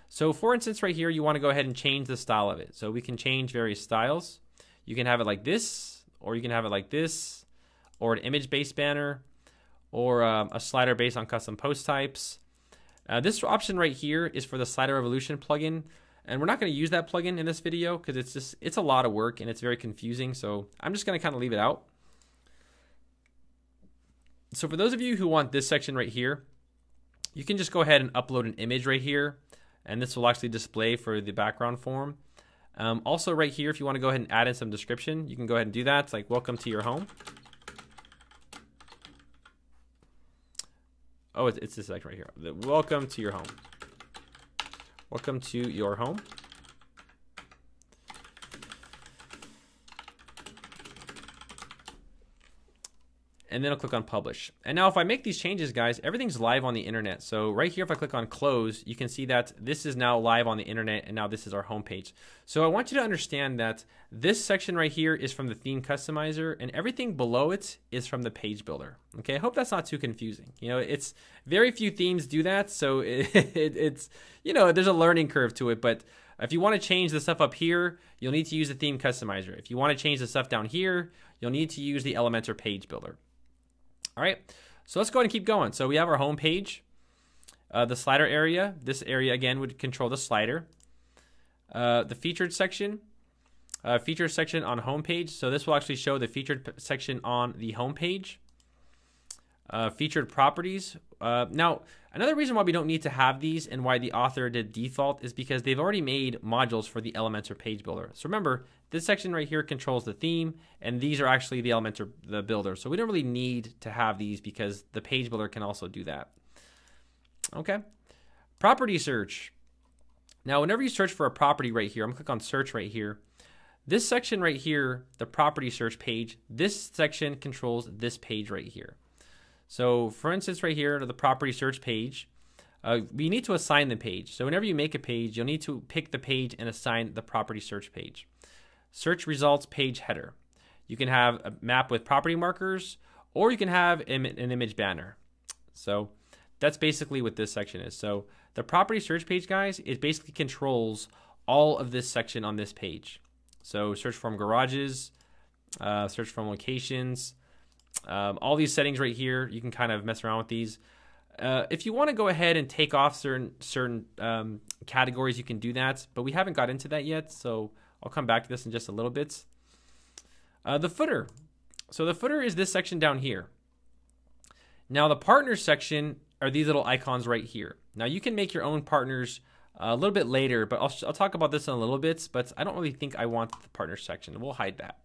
So for instance, right here, you want to go ahead and change the style of it. So we can change various styles. You can have it like this, or you can have it like this, or an image-based banner, or a slider based on custom post types. This option right here is for the Slider Revolution plugin. And we're not going to use that plugin in this video because it's a lot of work and it's very confusing. So I'm just going to kind of leave it out. So for those of you who want this section right here, you can just go ahead and upload an image right here. And this will actually display for the background form. Also right here, if you want to go ahead and add in some description, you can go ahead and do that. It's like, welcome to your home. Oh, it's this section right here. Welcome to your home. Welcome to your home. And then I'll click on publish. And now if I make these changes, guys, everything's live on the internet. So right here, if I click on close, you can see that this is now live on the internet, and now this is our homepage. So I want you to understand that this section right here is from the theme customizer, and everything below it is from the page builder. Okay, I hope that's not too confusing. You know, it's very few themes do that, so it's, you know, there's a learning curve to it, but if you want to change the stuff up here, you'll need to use the theme customizer. If you want to change the stuff down here, you'll need to use the Elementor page builder. All right, so let's go ahead and keep going. So we have our home page, the slider area. This area, again, would control the slider. The featured section on home page. So this will actually show the featured section on the home page. Featured properties. Now, another reason why we don't need to have these and why the author did default is because they've already made modules for the Elementor page builder. So remember, this section right here controls the theme, and these are actually the Elementor, the builder. So we don't really need to have these because the page builder can also do that. Okay. Property search. Now, whenever you search for a property right here, I'm gonna click on search right here. This section right here, the property search page, this section controls this page right here. So for instance, right here to the property search page, we need to assign the page. So whenever you make a page, you'll need to pick the page and assign the property search page. Search results page header. You can have a map with property markers, or you can have an image banner. So that's basically what this section is. So the property search page, guys, it basically controls all of this section on this page. So search from garages, search from locations, all these settings right here, you can kind of mess around with these. If you want to go ahead and take off certain categories, you can do that, but we haven't got into that yet, so I'll come back to this in just a little bit. The footer. So the footer is this section down here. Now the partners section are these little icons right here. Now you can make your own partners a little bit later, but I'll talk about this in a little bit, but I don't really think I want the partners section. We'll hide that.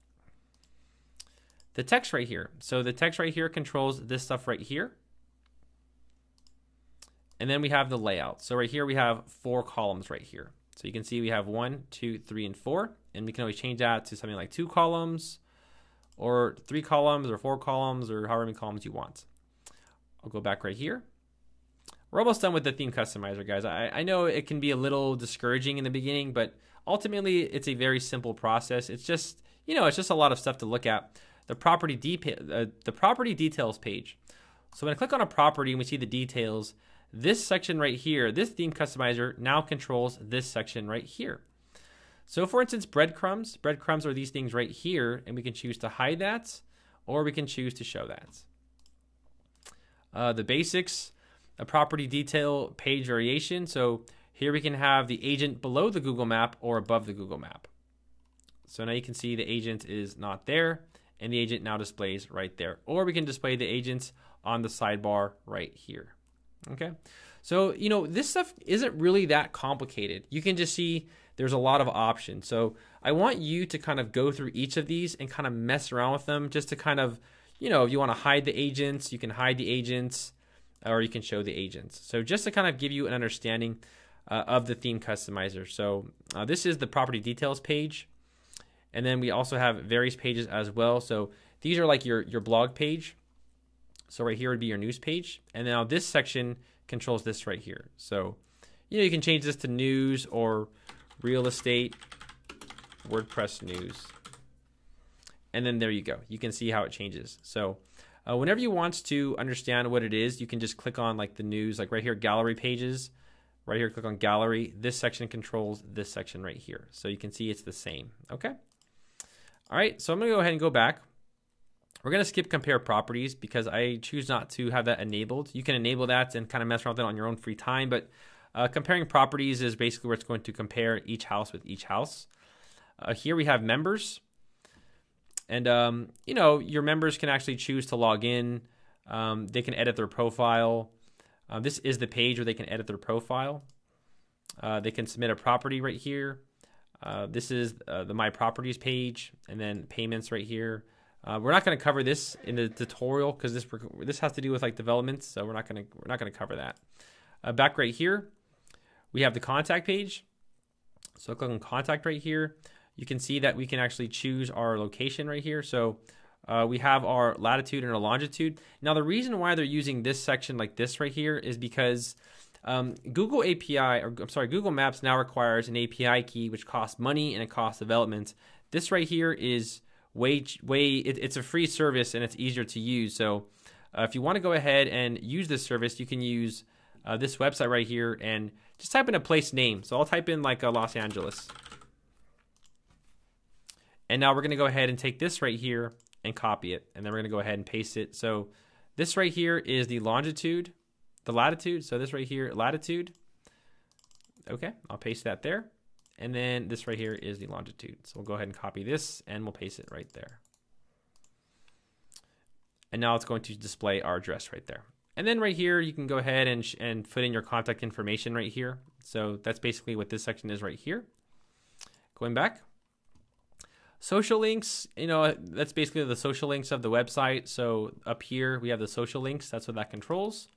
The text right here. So the text right here controls this stuff right here. And then we have the layout. So right here we have 4 columns right here. So you can see we have 1, 2, 3, and 4. And we can always change that to something like 2 columns, or 3 columns, or 4 columns, or however many columns you want. I'll go back right here. We're almost done with the theme customizer, guys. I know it can be a little discouraging in the beginning, but ultimately it's a very simple process. It's just, you know, it's just a lot of stuff to look at. The property details page. So when I click on a property and we see the details, this section right here, this theme customizer now controls this section right here. So for instance, breadcrumbs are these things right here, and we can choose to hide that, or we can choose to show that. The basics, a property detail page variation. So here we can have the agent below the Google map or above the Google map. So now you can see the agent is not there, and the agent now displays right there. Or we can display the agents on the sidebar right here. Okay, So, you know, this stuff isn't really that complicated. You can just see there's a lot of options. So I want you to kind of go through each of these and kind of mess around with them just to kind of, you know, if you want to hide the agents, you can hide the agents, or you can show the agents. So just to kind of give you an understanding of the theme customizer. So this is the property details page. And then we also have various pages as well. So these are like your blog page. So right here would be your news page. And now this section controls this right here. So, you know, you can change this to news or real estate, WordPress news. And then there you go. You can see how it changes. So whenever you want to understand what it is, you can just click on like the news, like right here, gallery pages. Right here, click on gallery. This section controls this section right here. So you can see it's the same. Okay. All right. So I'm going to go ahead and go back. We're going to skip compare properties because I choose not to have that enabled. You can enable that and kind of mess around with it on your own free time, but comparing properties is basically where it's going to compare each house with each house. Here we have members, and you know, your members can actually choose to log in. They can edit their profile. This is the page where they can edit their profile. They can submit a property right here. This is the My Properties page, and then payments right here. We're not going to cover this in the tutorial because this has to do with like developments, so we're not going to cover that. Back right here, we have the contact page. So click on contact right here. You can see that we can actually choose our location right here. So we have our latitude and our longitude. Now the reason why they're using this section like this right here is because Google Maps now requires an API key, which costs money and it costs development. This right here is it's a free service and it's easier to use. So if you want to go ahead and use this service, you can use this website right here and just type in a place name. So I'll type in like Los Angeles. And now we're going to go ahead and take this right here and copy it. And then we're going to go ahead and paste it. So this right here is the longitude, the latitude. So this right here, latitude. Okay, I'll paste that there. And then this right here is the longitude. So we'll go ahead and copy this and we'll paste it right there. And now it's going to display our address right there. And then right here, you can go ahead and put in your contact information right here. So that's basically what this section is right here. Going back. Social links, you know, that's basically the social links of the website. So up here, we have the social links. That's what that controls.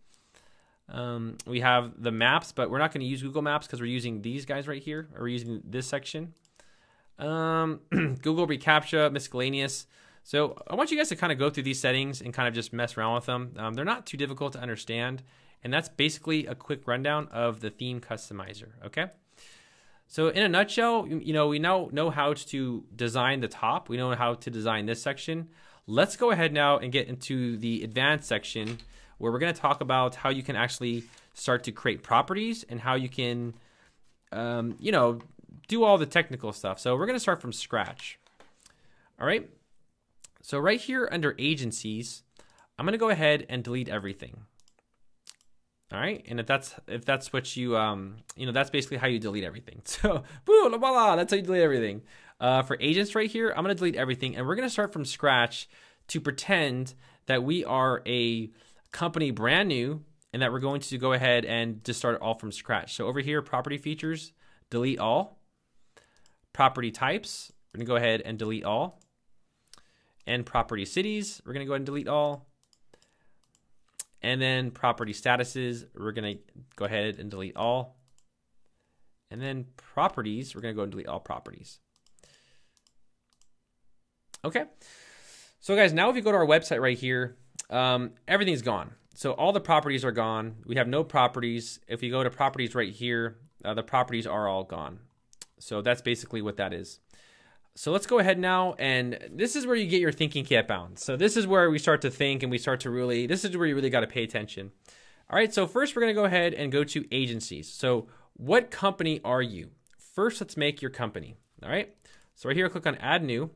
We have the maps, but we're not going to use Google Maps because we're using these guys right here, or we're using this section. Google reCAPTCHA, miscellaneous. So I want you guys to kind of go through these settings and kind of just mess around with them. They're not too difficult to understand. And that's basically a quick rundown of the theme customizer. Okay. So in a nutshell, you know, we now know how to design the top. We know how to design this section. Let's go ahead now and get into the advanced section, where we're going to talk about how you can actually start to create properties and how you can, you know, do all the technical stuff. So we're going to start from scratch. All right. So right here under agencies, I'm going to go ahead and delete everything. All right. And if that's what you know, that's basically how you delete everything. So boo, la, blah, blah, that's how you delete everything. For agents right here, I'm going to delete everything, and we're going to start from scratch to pretend that we are a company brand new and that we're going to go ahead and just start it all from scratch. So over here, property features, delete all. Property types, we're gonna go ahead and delete all. And property cities, we're gonna go ahead and delete all. And then property statuses, we're gonna go ahead and delete all. And then properties, we're gonna go and delete all properties. Okay, so guys, now if you go to our website right here, everything's gone. So all the properties are gone. We have no properties. If you go to properties right here, the properties are all gone. So that's basically what that is. So let's go ahead now, and this is where you get your thinking cap bound. So this is where we start to think, and we start to really, this is where you really got to pay attention. All right, so first we're going to go ahead and go to agencies. So what company are you? First, let's make your company. All right, so right here, click on add new.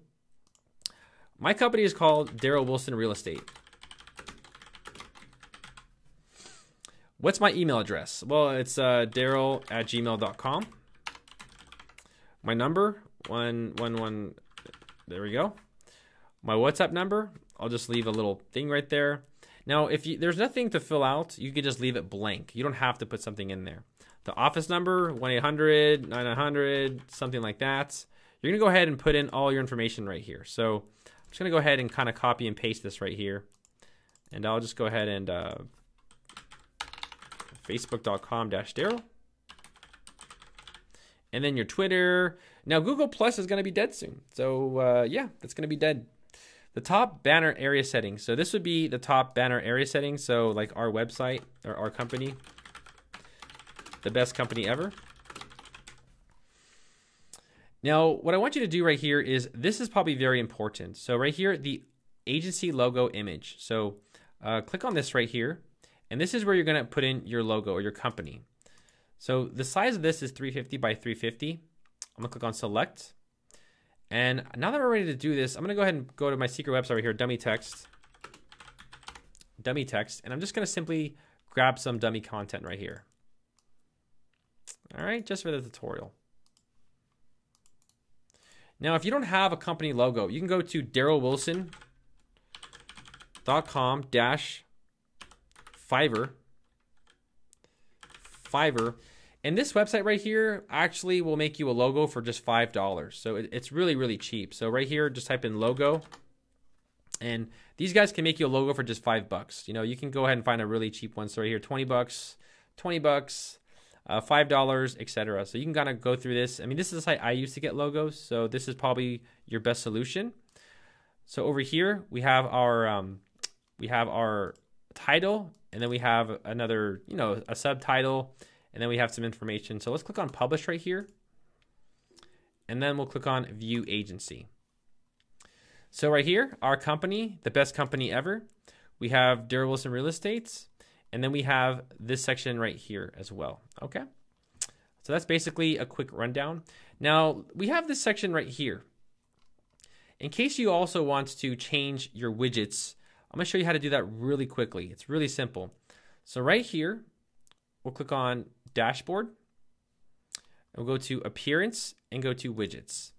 My company is called Darrel Wilson Real Estate. What's my email address? Well, it's darrel@gmail.com. My number, 111, there we go. My WhatsApp number, I'll just leave a little thing right there. Now, if there's nothing to fill out, you could just leave it blank. You don't have to put something in there. The office number, 1-800-9900, something like that. You're gonna go ahead and put in all your information right here. So I'm just gonna go ahead and kind of copy and paste this right here. And I'll just go ahead and facebook.com/Darrel. And then your Twitter. Now Google Plus is gonna be dead soon. So yeah, it's gonna be dead. The top banner area settings. So this would be the top banner area settings. So like our website or our company, the best company ever. Now, what I want you to do right here is, this is probably very important. So right here, the agency logo image. So click on this right here. And this is where you're gonna put in your logo or your company. So the size of this is 350 by 350. I'm gonna click on select. And now that we're ready to do this, I'm gonna go ahead and go to my secret website right here, dummy text. And I'm just gonna simply grab some dummy content right here. All right, just for the tutorial. Now, if you don't have a company logo, you can go to darrelwilson.com-fiverr. And this website right here actually will make you a logo for just $5. So it's really, really cheap. So right here, just type in logo. And these guys can make you a logo for just $5. You know, you can go ahead and find a really cheap one. So right here, 20 bucks, $5, etc. So you can kind of go through this. I mean, this is a site I use to get logos, so this is probably your best solution. So over here we have our title, and then we have another, you know, a subtitle, and then we have some information. So let's click on publish right here, and then we'll click on view agency. So right here, our company, the best company ever. We have Darrel Wilson Real Estate. And then we have this section right here as well, okay? So that's basically a quick rundown. Now, we have this section right here. In case you also want to change your widgets, I'm gonna show you how to do that really quickly. It's really simple. So right here, we'll click on Dashboard. We'll go to Appearance and go to Widgets.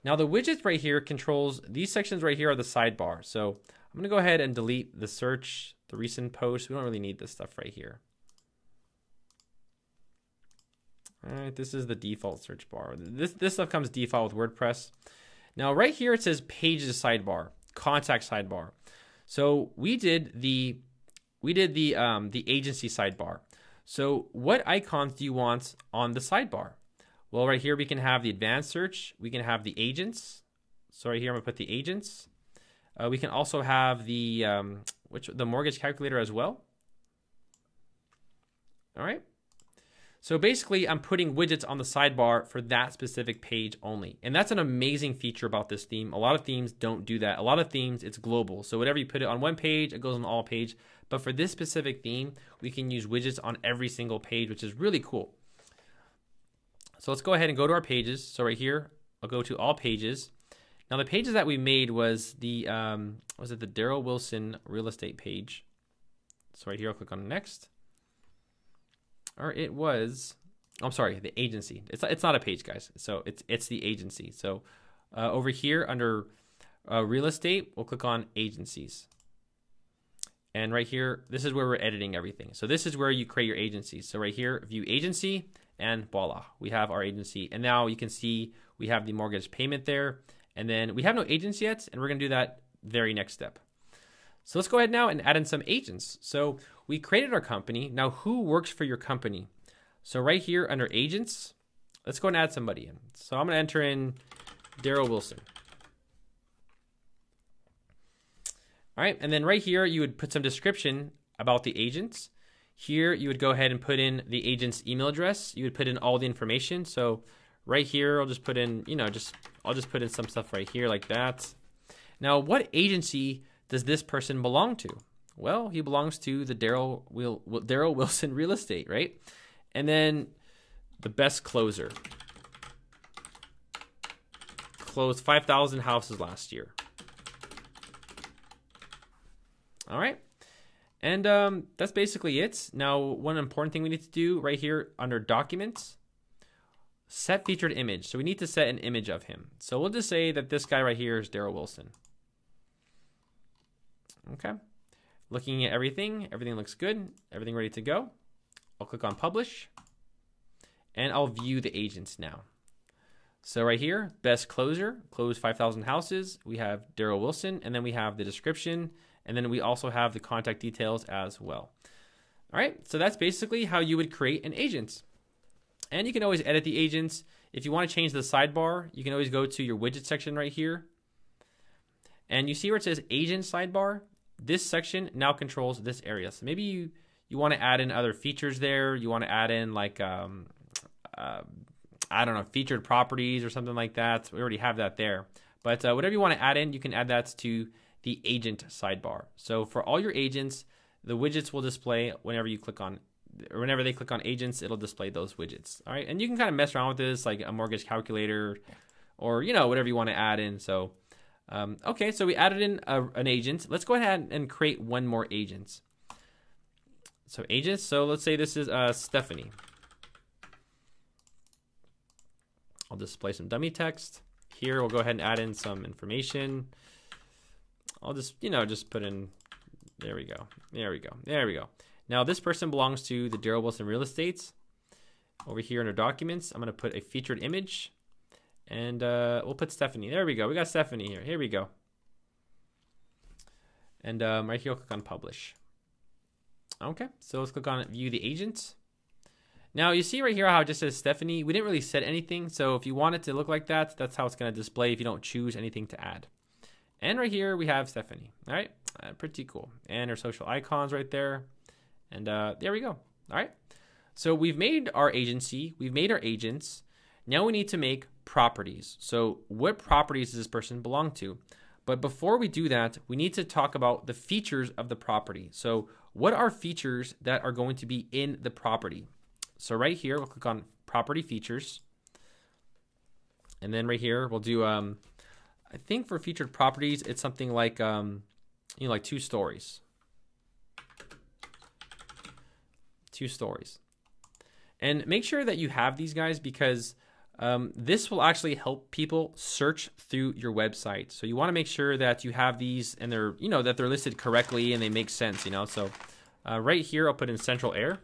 Now the widgets right here controls, these sections right here are the sidebar. So I'm gonna go ahead and delete the search, the recent posts. We don't really need this stuff right here. All right, this is the default search bar. This stuff comes default with WordPress. Now right here it says pages sidebar, contact sidebar. So we did the agency sidebar. So what icons do you want on the sidebar? Well, right here we can have the advanced search. We can have the agents. So right here I'm gonna put the agents. We can also have the mortgage calculator as well. All right. So basically, I'm putting widgets on the sidebar for that specific page only. And that's an amazing feature about this theme. A lot of themes don't do that. A lot of themes, it's global. So whatever you put it on one page, it goes on all page. But for this specific theme, we can use widgets on every single page, which is really cool. So let's go ahead and go to our pages. So right here, I'll go to all pages. Now the pages that we made was the Darrel Wilson real estate page. So right here, I'll click on next. Or it was, I'm sorry, the agency. It's not a page, guys. So it's the agency. So over here under real estate, we'll click on agencies. And right here, this is where we're editing everything. So this is where you create your agencies. So right here, view agency, and voila, we have our agency. And now you can see we have the mortgage payment there. And then we have no agents yet, and we're gonna do that very next step. So let's go ahead now and add in some agents. So we created our company. Now who works for your company? So right here under agents, let's go and add somebody in. So I'm gonna enter in Darrel Wilson. All right, and then right here, you would put some description about the agents. Here, you would go ahead and put in the agent's email address. You would put in all the information. So right here, I'll just put in, I'll just put in some stuff right here like that. Now, what agency does this person belong to? Well, he belongs to the Darrel Wilson Real Estate, right? And then the best closer. Closed 5,000 houses last year. All right. And that's basically it. Now, one important thing we need to do right here under documents, set featured image. So we need to set an image of him. So we'll just say that this guy right here is Darrel Wilson. Okay. Looking at everything looks good, everything ready to go. I'll click on publish and I'll view the agents now. So right here, best closer, close 5,000 houses. We have Darrel Wilson, and then we have the description, and then we also have the contact details as well. All right, so that's basically how you would create an agent. And you can always edit the agents. If you want to change the sidebar, you can always go to your widget section right here. And you see where it says agent sidebar? This section now controls this area. So maybe you want to add in other features there. You want to add in like, I don't know, featured properties or something like that. So we already have that there. But whatever you want to add in, you can add that to the agent sidebar. So for all your agents, the widgets will display whenever you click on, or whenever they click on agents, it'll display those widgets. All right, and you can kind of mess around with this, like a mortgage calculator, or whatever you want to add in. So, okay, so we added in an agent. Let's go ahead and create one more agent. So agents. So let's say this is Stephanie. I'll display some dummy text. Here, we'll go ahead and add in some information. I'll just, just put in, there we go. There we go. There we go. Now, this person belongs to the Darrel Wilson Real Estate. Over here under documents, I'm going to put a featured image. And we'll put Stephanie. There we go. We got Stephanie here. Here we go. And right here, I'll click on publish. Okay, so let's click on view the agent. Now you see right here how it just says Stephanie. We didn't really set anything, so if you want it to look like that, that's how it's going to display if you don't choose anything to add. And right here we have Stephanie. All right, pretty cool. And her social icons right there. And there we go. All right, so we've made our agency. We've made our agents. Now we need to make properties. So what properties does this person belong to? But before we do that, we need to talk about the features of the property. So what are features that are going to be in the property? So right here, we'll click on property features. And then right here, we'll do, I think for featured properties, it's something like, like 2 stories. 2 stories. And make sure that you have these guys because this will actually help people search through your website. So you want to make sure that you have these and they're, that they're listed correctly and they make sense, So right here, I'll put in central air.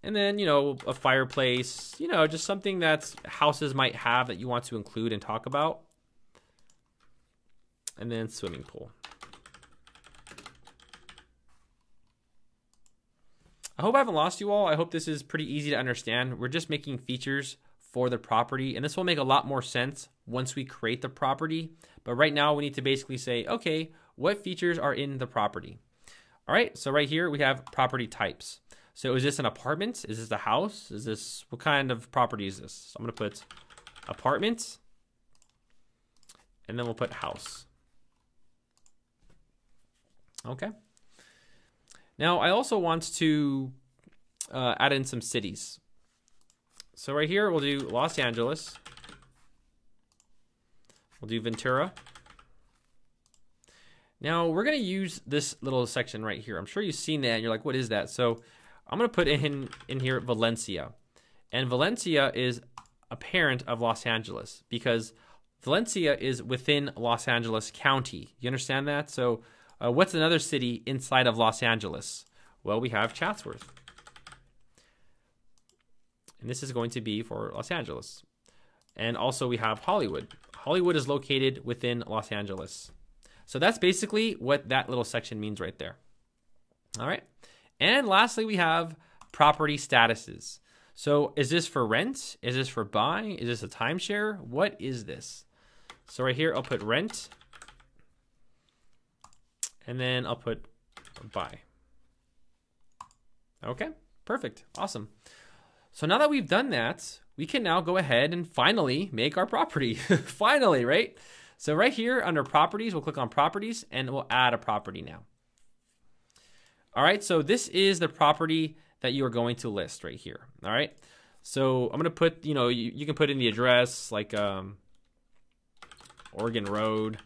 And then, a fireplace, just something that houses might have that you want to include and talk about. And then swimming pool. I hope I haven't lost you all. I hope this is pretty easy to understand. We're just making features for the property, and this will make a lot more sense once we create the property. But right now we need to basically say, okay, what features are in the property? All right, so right here we have property types. So is this an apartment? Is this a house? Is this, what kind of property is this? So I'm gonna put apartment, and then we'll put house. Okay. Now I also want to add in some cities. So right here, we'll do Los Angeles. We'll do Ventura. Now we're gonna use this little section right here. I'm sure you've seen that and you're like, what is that? So I'm gonna put in here Valencia. And Valencia is a parent of Los Angeles because Valencia is within Los Angeles County. You understand that? So what's another city inside of Los Angeles? Well, we have Chatsworth. And this is going to be for Los Angeles. And also we have Hollywood. Hollywood is located within Los Angeles. So that's basically what that little section means right there. All right. And lastly, we have property statuses. So is this for rent? Is this for buy? Is this a timeshare? What is this? So right here, I'll put rent. And then I'll put buy. Okay, perfect. Awesome. So now that we've done that, we can now go ahead and finally make our property. Finally, right? So right here under properties, we'll click on properties and we'll add a property now. All right, so this is the property that you are going to list right here. All right, so I'm gonna put, you can put in the address like Oregon Road.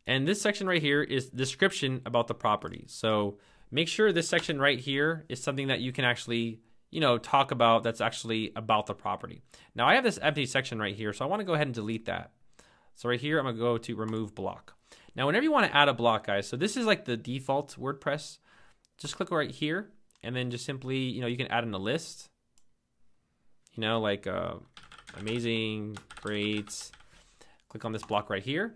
And this section right here is description about the property. So make sure this section right here is something that you can actually, talk about that's actually about the property. Now I have this empty section right here, so I want to go ahead and delete that. So right here, I'm gonna go to remove block. Now, whenever you want to add a block, guys, so this is like the default WordPress. Just click right here, and then just simply, you can add in a list. Like amazing, great. Click on this block right here,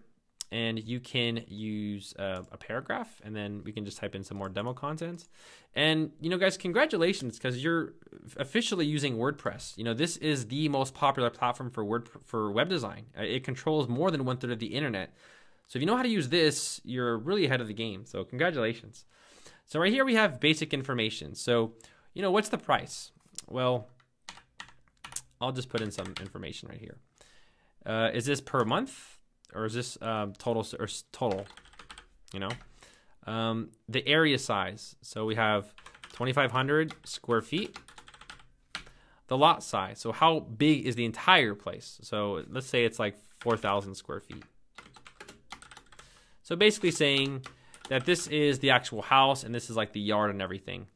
and you can use a paragraph, and then we can just type in some more demo content. And guys, congratulations, because you're officially using WordPress. This is the most popular platform for web design. It controls more than 1/3 of the internet. So if you know how to use this, you're really ahead of the game. So congratulations. So right here we have basic information. So what's the price? Well, I'll just put in some information right here. Is this per month, or is this total? The area size. So we have 2,500 square feet. The lot size. So how big is the entire place? So let's say it's like 4,000 square feet. So basically saying that this is the actual house, and this is like the yard and everything.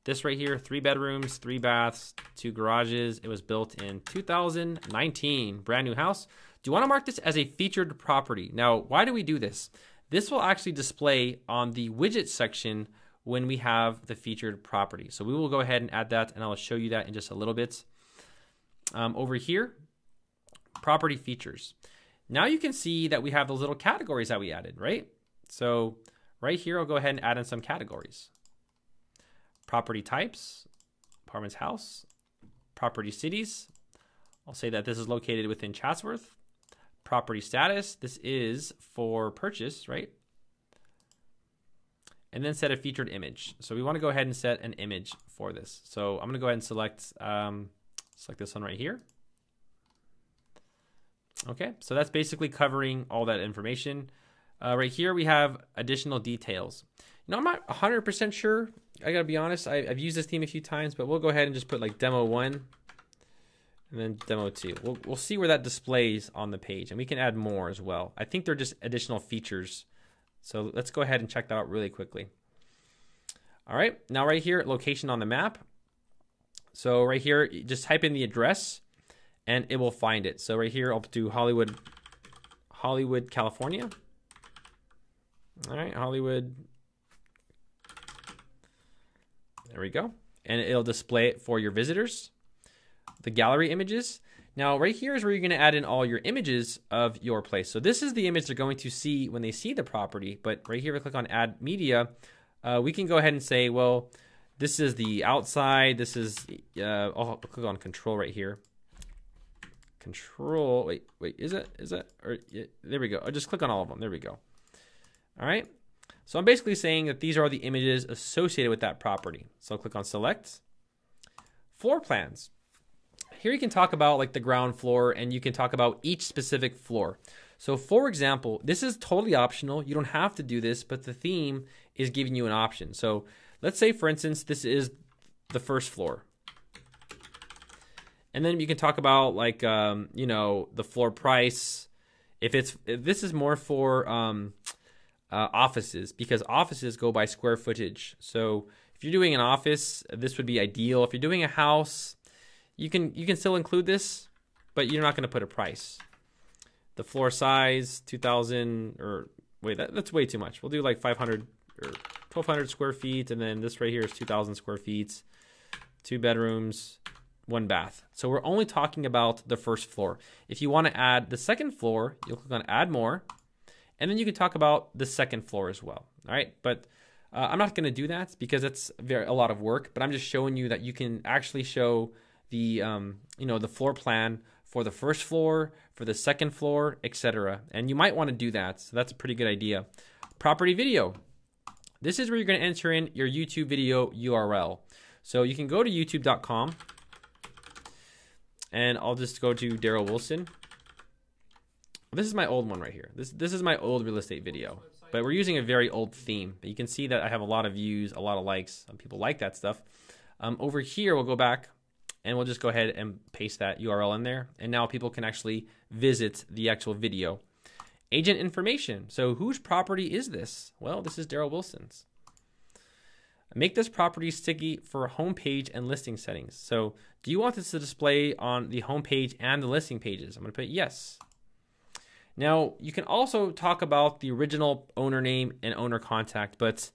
This right here, 3 bedrooms, 3 baths, 2 garages. It was built in 2019, brand new house. Do you want to mark this as a featured property? Now, why do we do this? This will actually display on the widget section when we have the featured property. So we will go ahead and add that, and I'll show you that in just a little bit. Over here, property features. Now you can see that we have those little categories that we added, right? So right here, I'll go ahead and add in some categories. Property types, apartments, house, property cities. I'll say that this is located within Chatsworth. Property status, this is for purchase, right? And then set a featured image. So we want to go ahead and set an image for this. So I'm going to go ahead and select this one right here. Okay, so that's basically covering all that information. Right here we have additional details. I'm not 100% sure. I gotta be honest, I've used this theme a few times, but we'll go ahead and just put like demo 1 and then demo 2. We'll see where that displays on the page, and we can add more as well. I think they're just additional features. So let's go ahead and check that out really quickly. All right, now right here, location on the map. So right here, just type in the address and it will find it. So right here, I'll do Hollywood, California. All right, Hollywood. There we go. And it'll display it for your visitors. The gallery images. Now right here is where you're going to add in all your images of your place. So this is the image they're going to see when they see the property. But right here, we click on add media. We can go ahead and say, well, this is the outside. This is, I'll click on control right here. Control, wait, is it? Or, yeah, there we go. I'll just click on all of them. There we go. All right. So I'm basically saying that these are the images associated with that property. So I'll click on select. Floor plans. Here you can talk about like the ground floor, and you can talk about each specific floor. So for example, this is totally optional. You don't have to do this, but the theme is giving you an option. So let's say, for instance, this is the first floor. And then you can talk about like, the floor price. If this is more for offices, because offices go by square footage. So if you're doing an office, this would be ideal. If you're doing a house, you can still include this, but you're not going to put a price. The floor size, 2,000, or wait, that's way too much. We'll do like 500 or 1,200 square feet, and then this right here is 2,000 square feet, 2 bedrooms, 1 bath. So we're only talking about the first floor. If you want to add the second floor, you'll click on add more, and then you can talk about the second floor as well. All right, but I'm not going to do that because it's a lot of work. But I'm just showing you that you can actually show the the floor plan for the first floor, for the second floor, etc. And you might want to do that. So that's a pretty good idea. Property video. This is where you're going to enter in your YouTube video URL. So you can go to youtube.com, and I'll just go to Darrel Wilson. This is my old one right here. This is my old real estate video, but we're using a very old theme. But you can see that I have a lot of views, a lot of likes. Some people like that stuff. Over here, we'll go back and we'll just go ahead and paste that URL in there. And now people can actually visit the actual video. Agent information. So whose property is this? Well, this is Darrel Wilson's. Make this property sticky for homepage and listing settings. So do you want this to display on the homepage and the listing pages? I'm going to put yes. Now, you can also talk about the original owner name and owner contact, but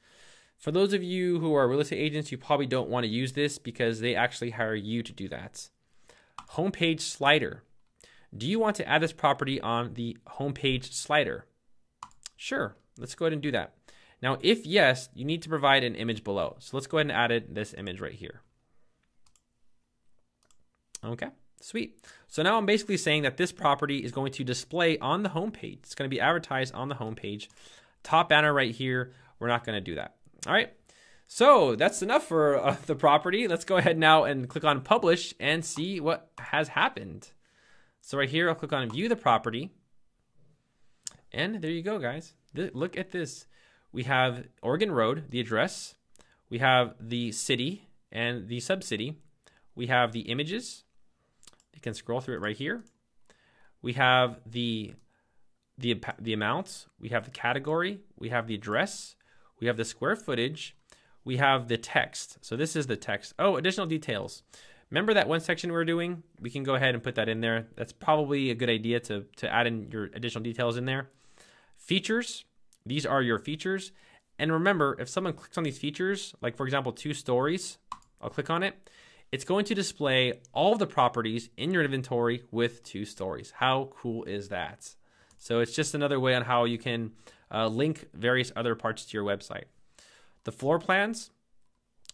for those of you who are real estate agents, you probably don't want to use this because they actually hire you to do that. Homepage slider. Do you want to add this property on the homepage slider? Sure, let's go ahead and do that. Now, if yes, you need to provide an image below. So let's go ahead and add this image right here. Okay, sweet. So now I'm basically saying that this property is going to display on the homepage. It's going to be advertised on the homepage. Top banner right here, we're not going to do that. All right, so that's enough for the property. Let's go ahead now and click on publish and see what has happened. So right here, I'll click on view the property. And there you go, guys. Look at this. We have Oregon Road, the address. We have the city and the subcity. We have the images. You can scroll through it right here. We have the amounts. We have the category. We have the address. We have the square footage. We have the text. So this is the text. Oh, additional details. Remember that one section we were doing? We can go ahead and put that in there. That's probably a good idea to add in your additional details in there. Features. These are your features. And remember, if someone clicks on these features, like for example, 2 stories, I'll click on it. It's going to display all of the properties in your inventory with 2 stories. How cool is that? So it's just another way on how you can link various other parts to your website. The floor plans,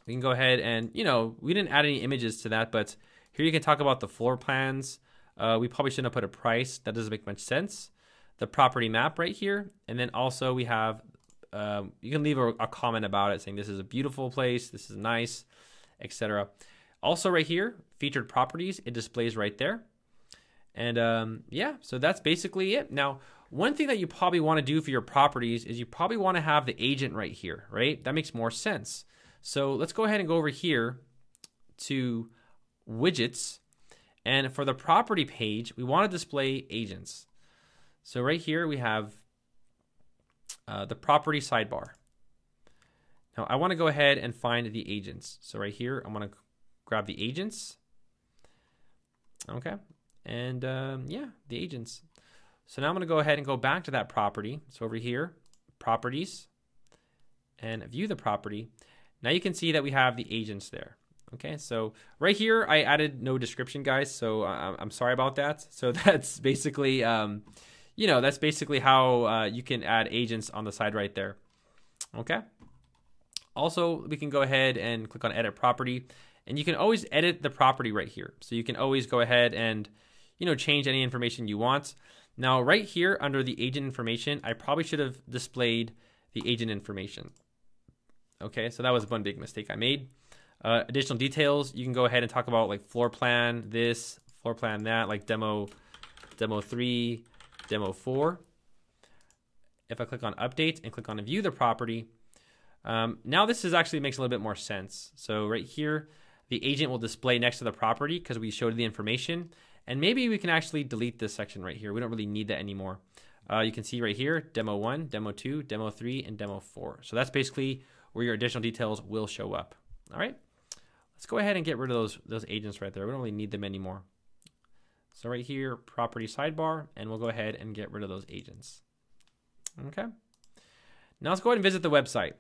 we can go ahead and, we didn't add any images to that, but here you can talk about the floor plans. We probably shouldn't have put a price. That doesn't make much sense. The property map right here. And then also we have, you can leave a comment about it saying this is a beautiful place, this is nice, etc. Also right here, featured properties, it displays right there. And yeah, so that's basically it. Now, one thing that you probably want to do for your properties is you probably want to have the agent right here, right? That makes more sense. So let's go ahead and go over here to widgets. And for the property page, we want to display agents. So right here we have the property sidebar. Now I want to go ahead and find the agents. So right here, I'm going to grab the agents. Okay. And yeah, the agents. So now I'm going to go ahead and go back to that property. So over here, properties, and view the property. Now you can see that we have the agents there. Okay, so right here, I added no description, guys. So I'm sorry about that. So that's basically, that's basically how you can add agents on the side right there. Okay. Also, we can go ahead and click on edit property, and you can always edit the property right here. So you can always go ahead and, change any information you want. Now, right here under the agent information, I probably should have displayed the agent information. Okay, so that was one big mistake I made. Additional details, you can go ahead and talk about like floor plan this, floor plan that, like demo 3, demo 4. If I click on update and click on view the property, now this actually makes a little bit more sense. So right here, the agent will display next to the property because we showed the information. And maybe we can actually delete this section right here. We don't really need that anymore. You can see right here, demo 1, demo 2, demo 3, and demo 4. So that's basically where your additional details will show up. All right, let's go ahead and get rid of those agents right there. We don't really need them anymore. So right here, property sidebar, and we'll go ahead and get rid of those agents. Okay. Now let's go ahead and visit the website.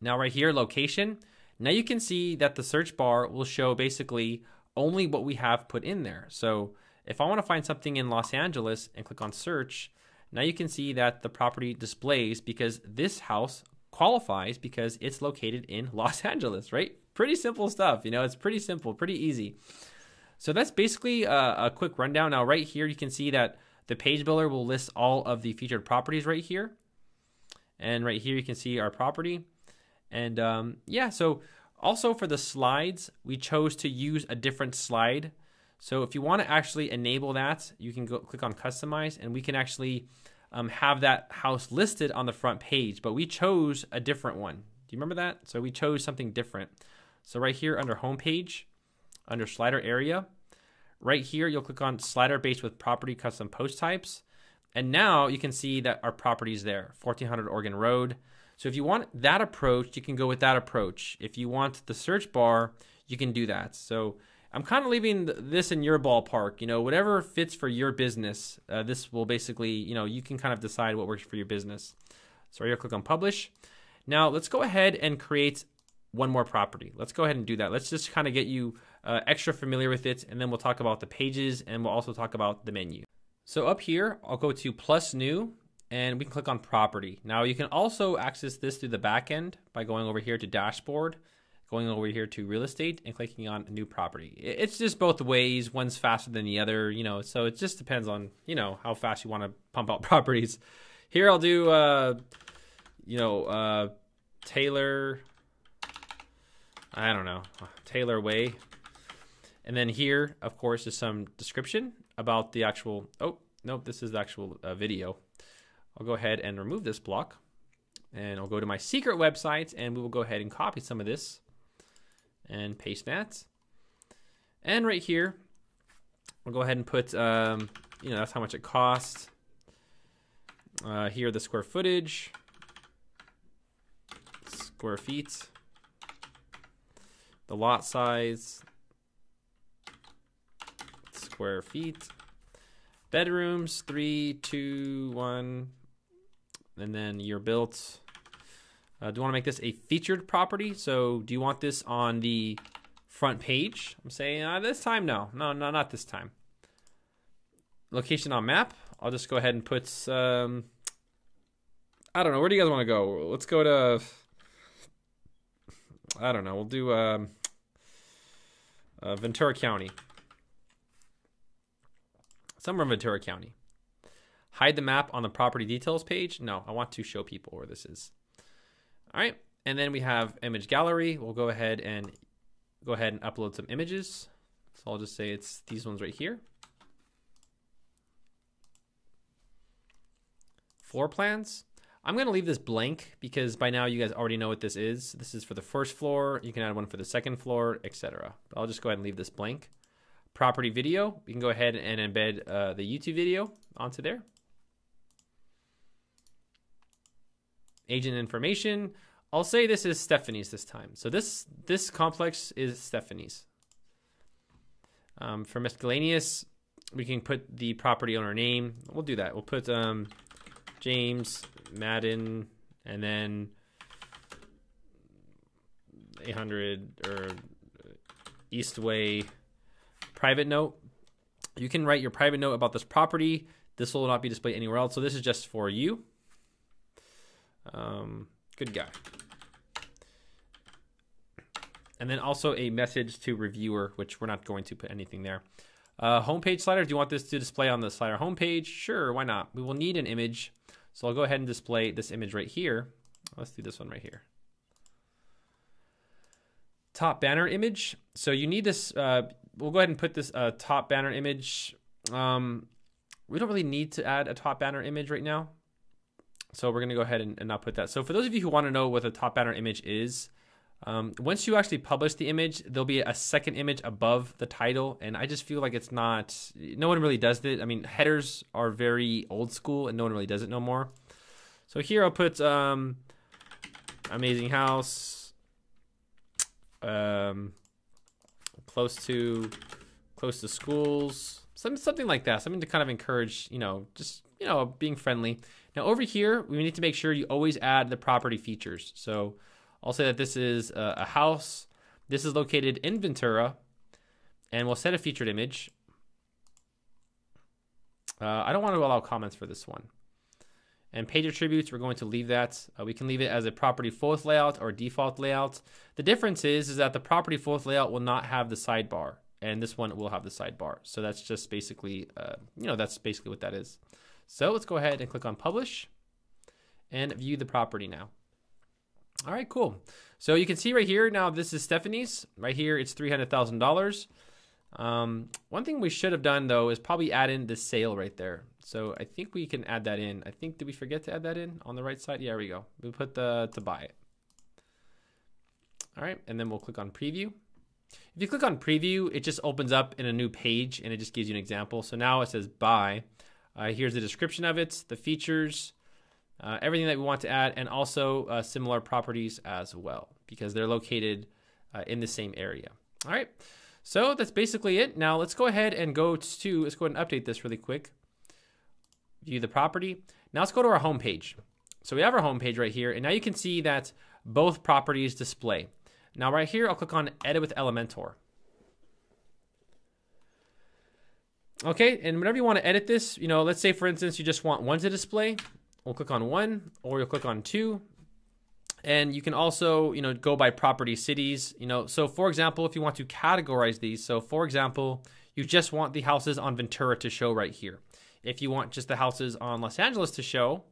Now right here, location. Now you can see that the search bar will show basically only what we have put in there. So if I want to find something in Los Angeles and click on search, now you can see that the property displays because this house qualifies because it's located in Los Angeles, right? Pretty simple stuff. It's pretty simple, pretty easy. So that's basically a quick rundown. Now right here, you can see that the page builder will list all of the featured properties right here. And right here, you can see our property. And yeah, so also for the slides, we chose to use a different slide. So if you want to actually enable that, you can go click on customize and we can actually have that house listed on the front page, but we chose a different one. Do you remember that? So we chose something different. So right here under homepage, under slider area, right here, you'll click on slider based with property custom post types. And now you can see that our property is there, 1400 Oregon Road. So if you want that approach, you can go with that approach. If you want the search bar, you can do that. So I'm kind of leaving this in your ballpark. You know, whatever fits for your business, this will basically, you know, you can kind of decide what works for your business. So here, click on publish. Now let's go ahead and create one more property. Let's go ahead and do that. Let's just kind of get you extra familiar with it, and then we'll talk about the pages, and we'll also talk about the menu. So up here, I'll go to plus new, and we can click on property. Now you can also access this through the back end by going over here to dashboard, going over here to real estate, and clicking on new property. It's just both ways. One's faster than the other, you know, so it just depends on, you know, how fast you want to pump out properties. Here I'll do, you know, Taylor, I don't know, Taylor Way. And then here, of course, is some description about the actual, oh, nope, this is the actual video. I'll go ahead and remove this block, and I'll go to my secret website, and we will go ahead and copy some of this and paste that. And right here, we'll go ahead and put, you know, that's how much it costs. Here, the square footage, square feet, the lot size, square feet, bedrooms, 3, 2, 1, and then you're built. Do you want to make this a featured property? So do you want this on the front page? I'm saying this time, no, not this time. Location on map. I'll just go ahead and put, I don't know, where do you guys want to go? Let's go to, I don't know, we'll do Ventura County. Somewhere in Ventura County. Hide the map on the property details page. No, I want to show people where this is. All right, and then we have image gallery. We'll go ahead and upload some images. So I'll just say it's these ones right here. Floor plans. I'm gonna leave this blank because by now you guys already know what this is. This is for the first floor. You can add one for the second floor, etc. I'll just go ahead and leave this blank. Property video. We can go ahead and embed the YouTube video onto there. Agent information. I'll say this is Stephanie's this time. So this complex is Stephanie's. For Miscellaneous, we can put the property owner name. We'll do that. We'll put James Madden, and then 800 or Eastway private note. You can write your private note about this property. This will not be displayed anywhere else. So this is just for you. Good guy. And then also a message to reviewer, which we're not going to put anything there. Homepage slider. Do you want this to display on the slider homepage? Sure, why not? We will need an image. So I'll go ahead and display this image right here. Let's do this one right here. Top banner image. So you need this, we'll go ahead and put this top banner image. We don't really need to add a top banner image right now. So we're gonna go ahead and not put that. So for those of you who wanna know what a top banner image is, once you actually publish the image, there'll be a second image above the title. And I just feel like it's not, no one really does it. I mean, headers are very old school and no one really does it no more. So here I'll put amazing house, close to schools, something like that. Something to kind of encourage, you know, just, you know, being friendly. Now over here, we need to make sure you always add the property features. So I'll say that this is a house. This is located in Ventura, and we'll set a featured image. I don't want to allow comments for this one. And page attributes, we're going to leave that. We can leave it as a property full layout or default layout. The difference is that the property full layout will not have the sidebar, and this one will have the sidebar. So that's just basically, you know, that's basically what that is. So let's go ahead and click on publish and view the property now. All right, cool. So you can see right here, now this is Stephanie's. Right here, it's $300,000. One thing we should have done though is probably add in the sale right there. So I think we can add that in. I think, did we forget to add that in on the right side? Yeah, there we go. We put the to buy it. All right, and then we'll click on preview. If you click on preview, it just opens up in a new page and it just gives you an example. So now it says buy. Here's the description of it, the features, everything that we want to add, and also similar properties as well, because they're located in the same area. All right, So that's basically it. Now let's go ahead and let's go ahead and update this really quick. View the property. Now let's go to our home page. So we have our home page right here, and now you can see that both properties display. Now right here, I'll click on Edit with Elementor. Okay, and whenever you want to edit this, let's say for instance, you just want one to display, we'll click on one, or you'll click on two. And you can also, go by property cities, so for example, if you want to categorize these, so for example, you just want the houses on Ventura to show right here. If you want just the houses on Los Angeles to show,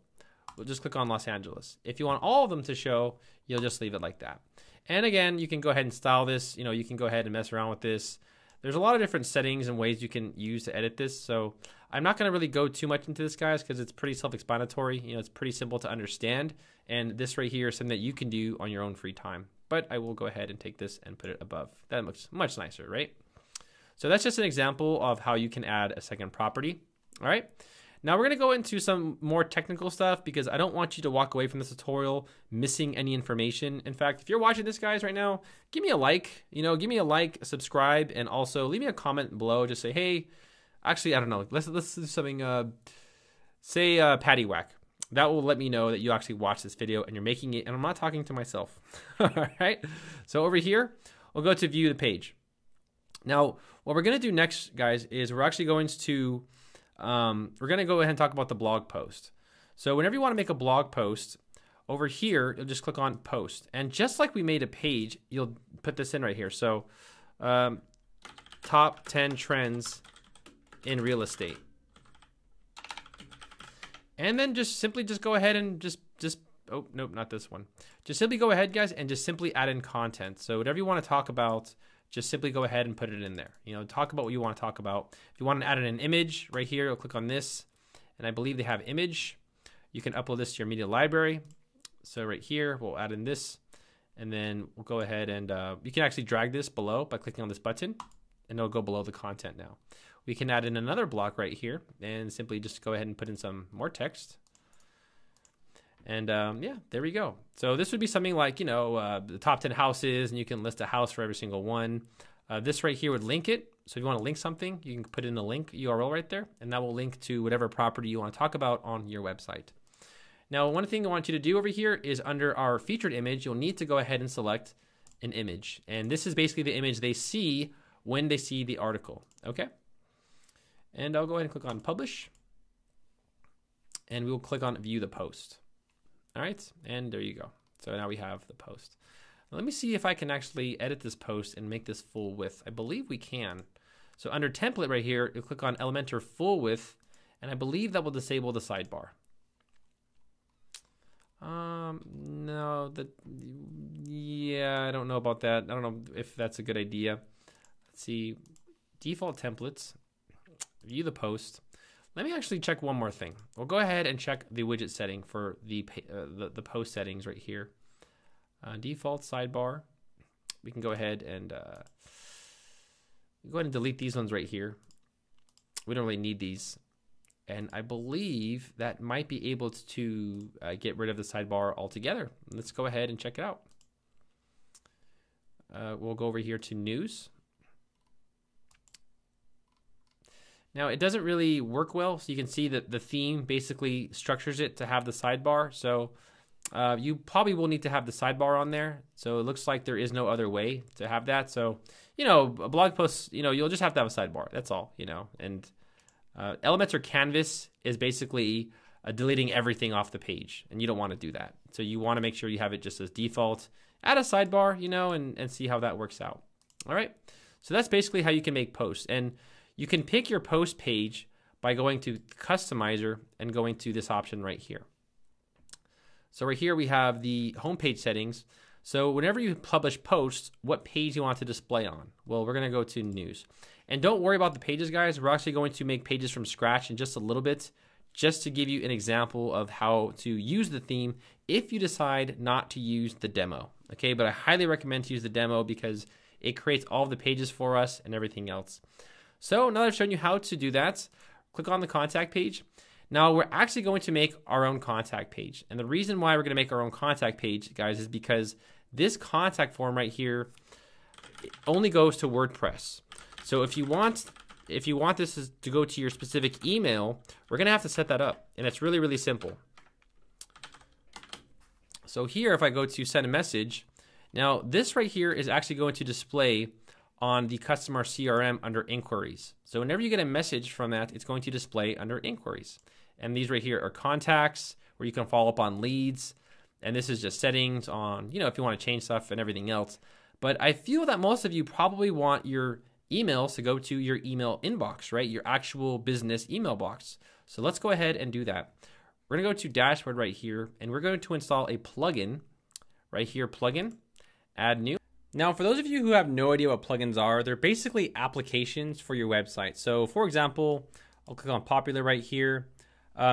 we'll just click on Los Angeles. If you want all of them to show, you'll just leave it like that. And again, you can go ahead and style this, you can go ahead and mess around with this. There's a lot of different settings and ways you can use to edit this. So I'm not going to really go too much into this, guys, because it's pretty self-explanatory. It's pretty simple to understand. And this right here is something that you can do on your own free time. But I will go ahead and take this and put it above. That looks much nicer, right? So that's just an example of how you can add a second property. All right. Now we're going to go into some more technical stuff because I don't want you to walk away from this tutorial missing any information. In fact, if you're watching this, guys, right now, give me a like, give me a like, subscribe, and also leave me a comment below. Just say, hey, actually, I don't know. Let's do something, say patty whack. That will let me know that you actually watched this video and you're making it, and I'm not talking to myself. All right. So over here, we'll go to view the page. Now, what we're going to do next, guys, is we're actually going to we're going to go ahead and talk about the blog post. So whenever you want to make a blog post, over here, you'll just click on post. And just like we made a page, you'll put this in right here. So top 10 trends in real estate. And then just simply go ahead and oh, nope, not this one. Just simply go ahead, guys, and just simply add in content. So whatever you want to talk about, just simply go ahead and put it in there. Talk about what you want to talk about. If you want to add in an image right here, you'll click on this. And I believe they have image. You can upload this to your media library. So right here, we'll add in this. And then we'll go ahead and you can actually drag this below by clicking on this button. And it'll go below the content now. We can add in another block right here and simply just go ahead and put in some more text. And yeah, there we go. So this would be something like, the top 10 houses, and you can list a house for every single one. This right here would link it. So if you want to link something, you can put in a link URL right there, and that will link to whatever property you want to talk about on your website. Now, one thing I want you to do over here is under our featured image, you'll need to go ahead and select an image. And this is basically the image they see when they see the article. Okay. And I'll go ahead and click on publish. And we will click on view the post. All right, and there you go. So now we have the post. Now let me see if I can actually edit this post and make this full width. I believe we can. So under template right here, you click on Elementor full width, and I believe that will disable the sidebar. No, yeah, I don't know about that. I don't know if that's a good idea. Let's see, default templates, view the post. Let me actually check one more thing. We'll go ahead and check the widget setting for the post settings right here. Default sidebar. We can go ahead and delete these ones right here. We don't really need these. And I believe that might be able to get rid of the sidebar altogether. Let's go ahead and check it out. We'll go over here to news. Now, it doesn't really work well, so you can see that the theme basically structures it to have the sidebar. So you probably will need to have the sidebar on there. So it looks like there is no other way to have that. So, a blog post, you'll just have to have a sidebar. That's all, And Elementor Canvas is basically deleting everything off the page, and you don't want to do that. So you want to make sure you have it just as default. Add a sidebar, and see how that works out. All right. So that's basically how you can make posts. And you can pick your post page by going to Customizer and going to this option right here. So right here we have the homepage settings. So whenever you publish posts, what page you want to display on? Well, we're going to go to News. And don't worry about the pages, guys. We're actually going to make pages from scratch in just a little bit, just to give you an example of how to use the theme if you decide not to use the demo. Okay, but I highly recommend to use the demo because it creates all of the pages for us and everything else. So now that I've shown you how to do that, click on the contact page. Now we're actually going to make our own contact page. And the reason why we're going to make our own contact page, guys, is because this contact form right here, only goes to WordPress. So if you want this to go to your specific email, we're gonna have to set that up, and it's really, really simple. So here, if I go to send a message, now this right here is actually going to display on the customer CRM under inquiries. So whenever you get a message from that, it's going to display under inquiries. And these right here are contacts where you can follow up on leads. And this is just settings on, if you want to change stuff and everything else. But I feel that most of you probably want your emails to go to your email inbox, right? Your actual business email box. So let's go ahead and do that. We're gonna go to dashboard right here, and we're going to install a plugin right here, plugin, add new. Now, for those of you who have no idea what plugins are, they're basically applications for your website. So for example, I'll click on popular right here.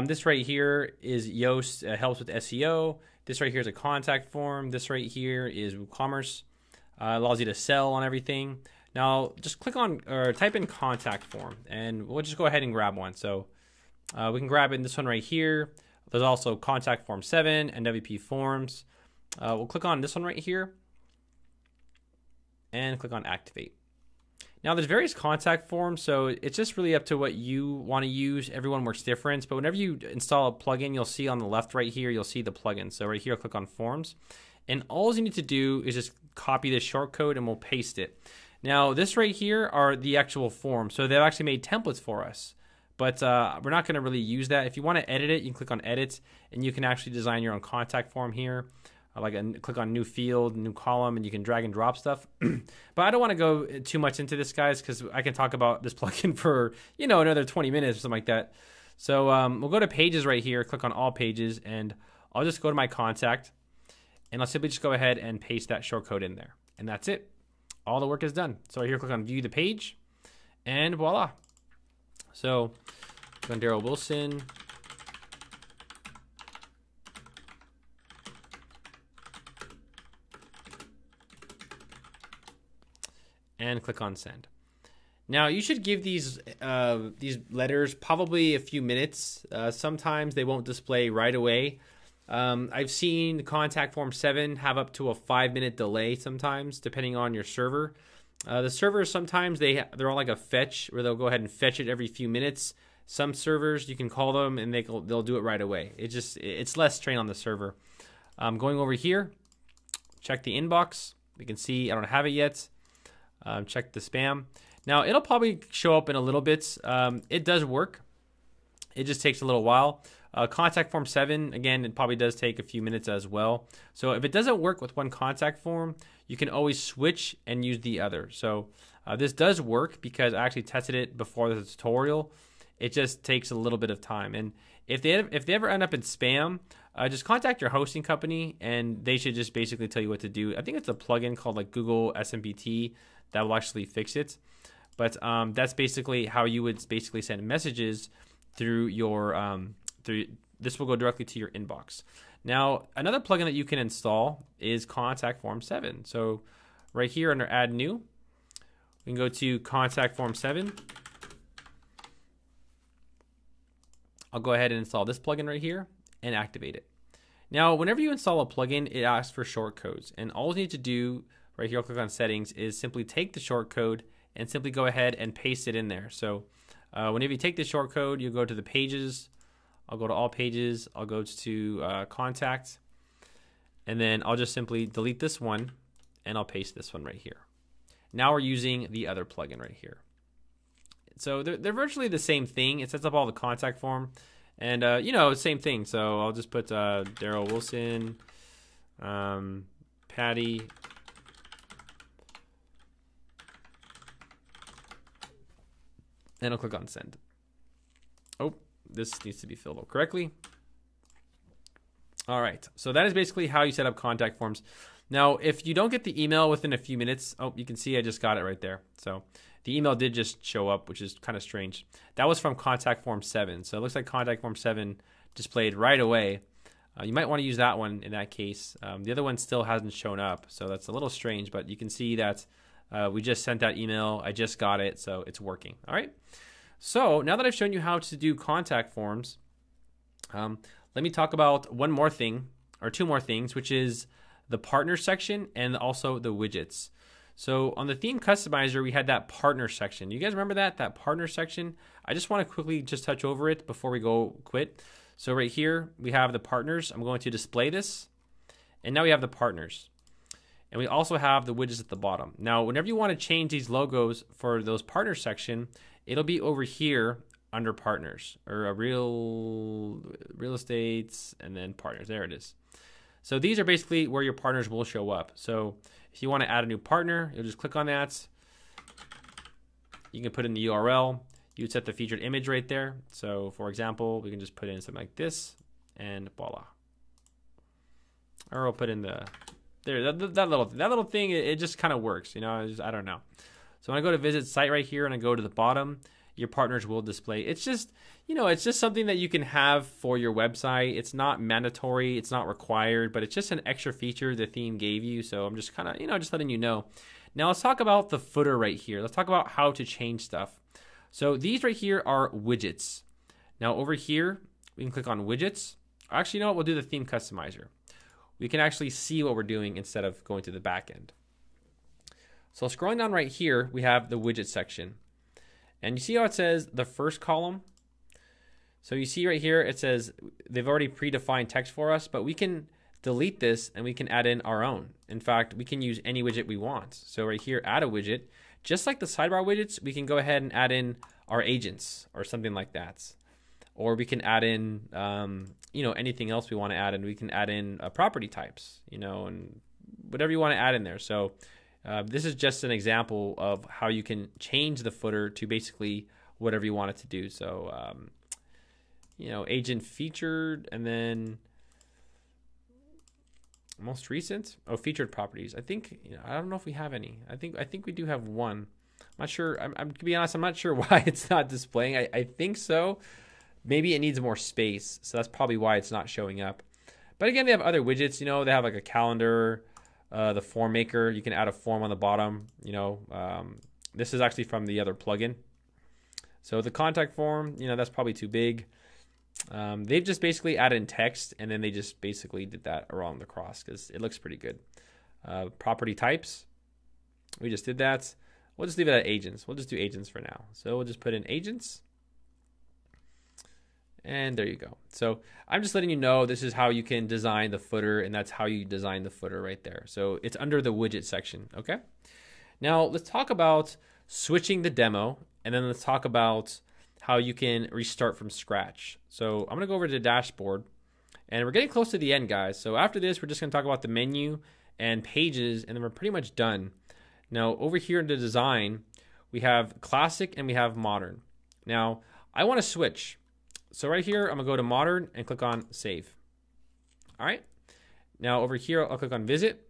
This right here is Yoast, helps with SEO. This right here is a contact form. This right here is WooCommerce, allows you to sell on everything. Now, just click on or type in contact form, and we'll just go ahead and grab one. So we can grab it in this one right here. There's also contact form 7 and WP forms. We'll click on this one right here and click on activate. Now there's various contact forms, so it's just really up to what you want to use. Everyone works different, but whenever you install a plugin, you'll see on the left right here, you'll see the plugin. So right here, I'll click on forms, and all you need to do is just copy this shortcode and we'll paste it. Now this right here are the actual forms, so they've actually made templates for us, but we're not going to really use that. If you want to edit it, you can click on edit, and you can actually design your own contact form here. Click on new field, new column, and you can drag and drop stuff. But I don't want to go too much into this, guys, because I can talk about this plugin for another 20 minutes or something like that. So we'll go to pages right here, click on all pages, and I'll just go to my contact, and I'll simply just go ahead and paste that shortcode in there, and that's it. All the work is done. So right here, click on view the page, and voila. So click on Darrel Wilson. And click on send. Now you should give these letters probably a few minutes. Sometimes they won't display right away. I've seen contact form 7 have up to a 5-minute delay sometimes, depending on your server. The servers sometimes they're all like a fetch, where they'll go ahead and fetch it every few minutes. Some servers you can call them and they'll do it right away. It's less strain on the server. Going over here, check the inbox. We can see I don't have it yet. Check the spam. Now it'll probably show up in a little bit. It does work. It just takes a little while. Contact form 7, again, it probably does take a few minutes as well. So if it doesn't work with one contact form, you can always switch and use the other. So this does work because I actually tested it before the tutorial. It just takes a little bit of time. And if they ever end up in spam, just contact your hosting company, and they should just basically tell you what to do. I think it's a plugin called like Google SMPT that will actually fix it. But that's basically how you would basically send messages through your this will go directly to your inbox. Now another plugin that you can install is contact form 7. So right here under add new, we can go to contact form 7. I'll go ahead and install this plugin right here and activate it. Now whenever you install a plugin, it asks for shortcodes, and all you need to do right here, I'll click on settings, is simply take the shortcode and simply go ahead and paste it in there. So whenever you take the shortcode, you go to the pages. I'll go to all pages. I'll go to contact, and then I'll just simply delete this one, and I'll paste this one right here. Now we're using the other plugin right here. So they're virtually the same thing. It sets up all the contact form, and same thing. So I'll just put Darrel Wilson, Patty, and I'll click on send. Oh, this needs to be filled out correctly. All right, so that is basically how you set up contact forms. Now, if you don't get the email within a few minutes, oh, you can see I just got it right there. So the email did just show up, which is kind of strange. That was from contact form 7. So it looks like contact form 7 displayed right away. You might want to use that one in that case. The other one still hasn't shown up, so that's a little strange, but you can see that we just sent that email. I just got it, so it's working. All right. So now that I've shown you how to do contact forms, let me talk about one more thing, or two more things, which is the partner section and also the widgets. So on the theme customizer, we had that partner section. You guys remember that partner section? I just want to quickly just touch over it before we go quit. So right here, we have the partners. I'm going to display this. And now we have the partners. And we also have the widgets at the bottom. Now, whenever you want to change these logos for those partner section, it'll be over here under partners, or a real estates, and then partners. There it is. So these are basically where your partners will show up. So if you want to add a new partner, you'll just click on that. You can put in the URL. You would set the featured image right there. So for example, we can just put in something like this, and voila. Or I'll put in the there that little thing. It just kind of works, you know. I don't know. So when I go to visit site right here and I go to the bottom, your partners will display. It's just, you know, it's just something that you can have for your website. It's not mandatory, it's not required, but it's just an extra feature the theme gave you. So I'm just kind of, you know, just letting you know. Now let's talk about the footer right here. Let's talk about how to change stuff. So these right here are widgets. Now over here, we can click on widgets. Actually, you know what? We'll do the theme customizer. We can actually see what we're doing instead of going to the back end. So scrolling down right here, we have the widget section. And you see how it says the first column? So you see right here, it says they've already predefined text for us, but we can delete this and we can add in our own. In fact, we can use any widget we want. So right here, add a widget. Just like the sidebar widgets, we can go ahead and add in our agents or something like that. Or we can add in, you know, anything else we want to add in. We can add in property types, you know, and whatever you want to add in there. So this is just an example of how you can change the footer to basically whatever you want it to do. So, you know, agent featured, and then most recent. Oh, featured properties. I think, you know, I don't know if we have any. I think we do have one. I'm not sure. I'm to be honest, I'm not sure why it's not displaying. I think so. Maybe it needs more space, so that's probably why it's not showing up. But again, they have other widgets. You know, they have like a calendar, the form maker. You can add a form on the bottom. You know, this is actually from the other plugin. So the contact form, you know, that's probably too big. They've just basically added in text, and then they just basically did that around the cross because it looks pretty good. Property types, we just did that. We'll just leave it at agents. We'll just do agents for now. So we'll just put in agents. And there you go. So I'm just letting you know this is how you can design the footer, and that's how you design the footer right there. So it's under the widget section, okay? Now let's talk about switching the demo, and then let's talk about how you can restart from scratch. So I'm gonna go over to the dashboard, and we're getting close to the end, guys. So after this, we're just gonna talk about the menu and pages, and then we're pretty much done. Now over here in the design, we have classic and we have modern. Now I wanna switch. So right here, I'm gonna go to modern and click on save. All right. Now over here, I'll click on visit,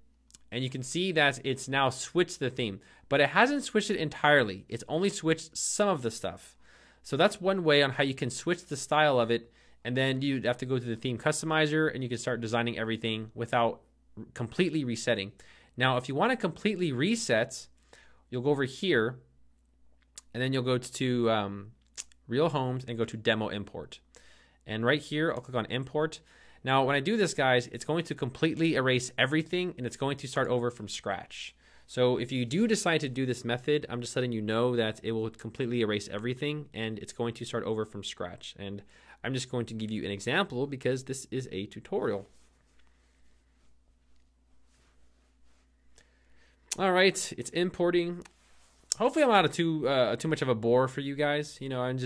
and you can see that it's now switched the theme, but it hasn't switched it entirely. It's only switched some of the stuff. So that's one way on how you can switch the style of it, and then you have to go to the theme customizer and you can start designing everything without completely resetting. Now, if you want to completely reset, you'll go over here, and then you'll go to Real Homes and go to Demo Import. And right here, I'll click on Import. Now, when I do this, guys, it's going to completely erase everything, and it's going to start over from scratch. So if you do decide to do this method, I'm just letting you know that it will completely erase everything, and it's going to start over from scratch. And I'm just going to give you an example because this is a tutorial. All right, it's importing. Hopefully I'm not too much of a bore for you guys. You know, I'm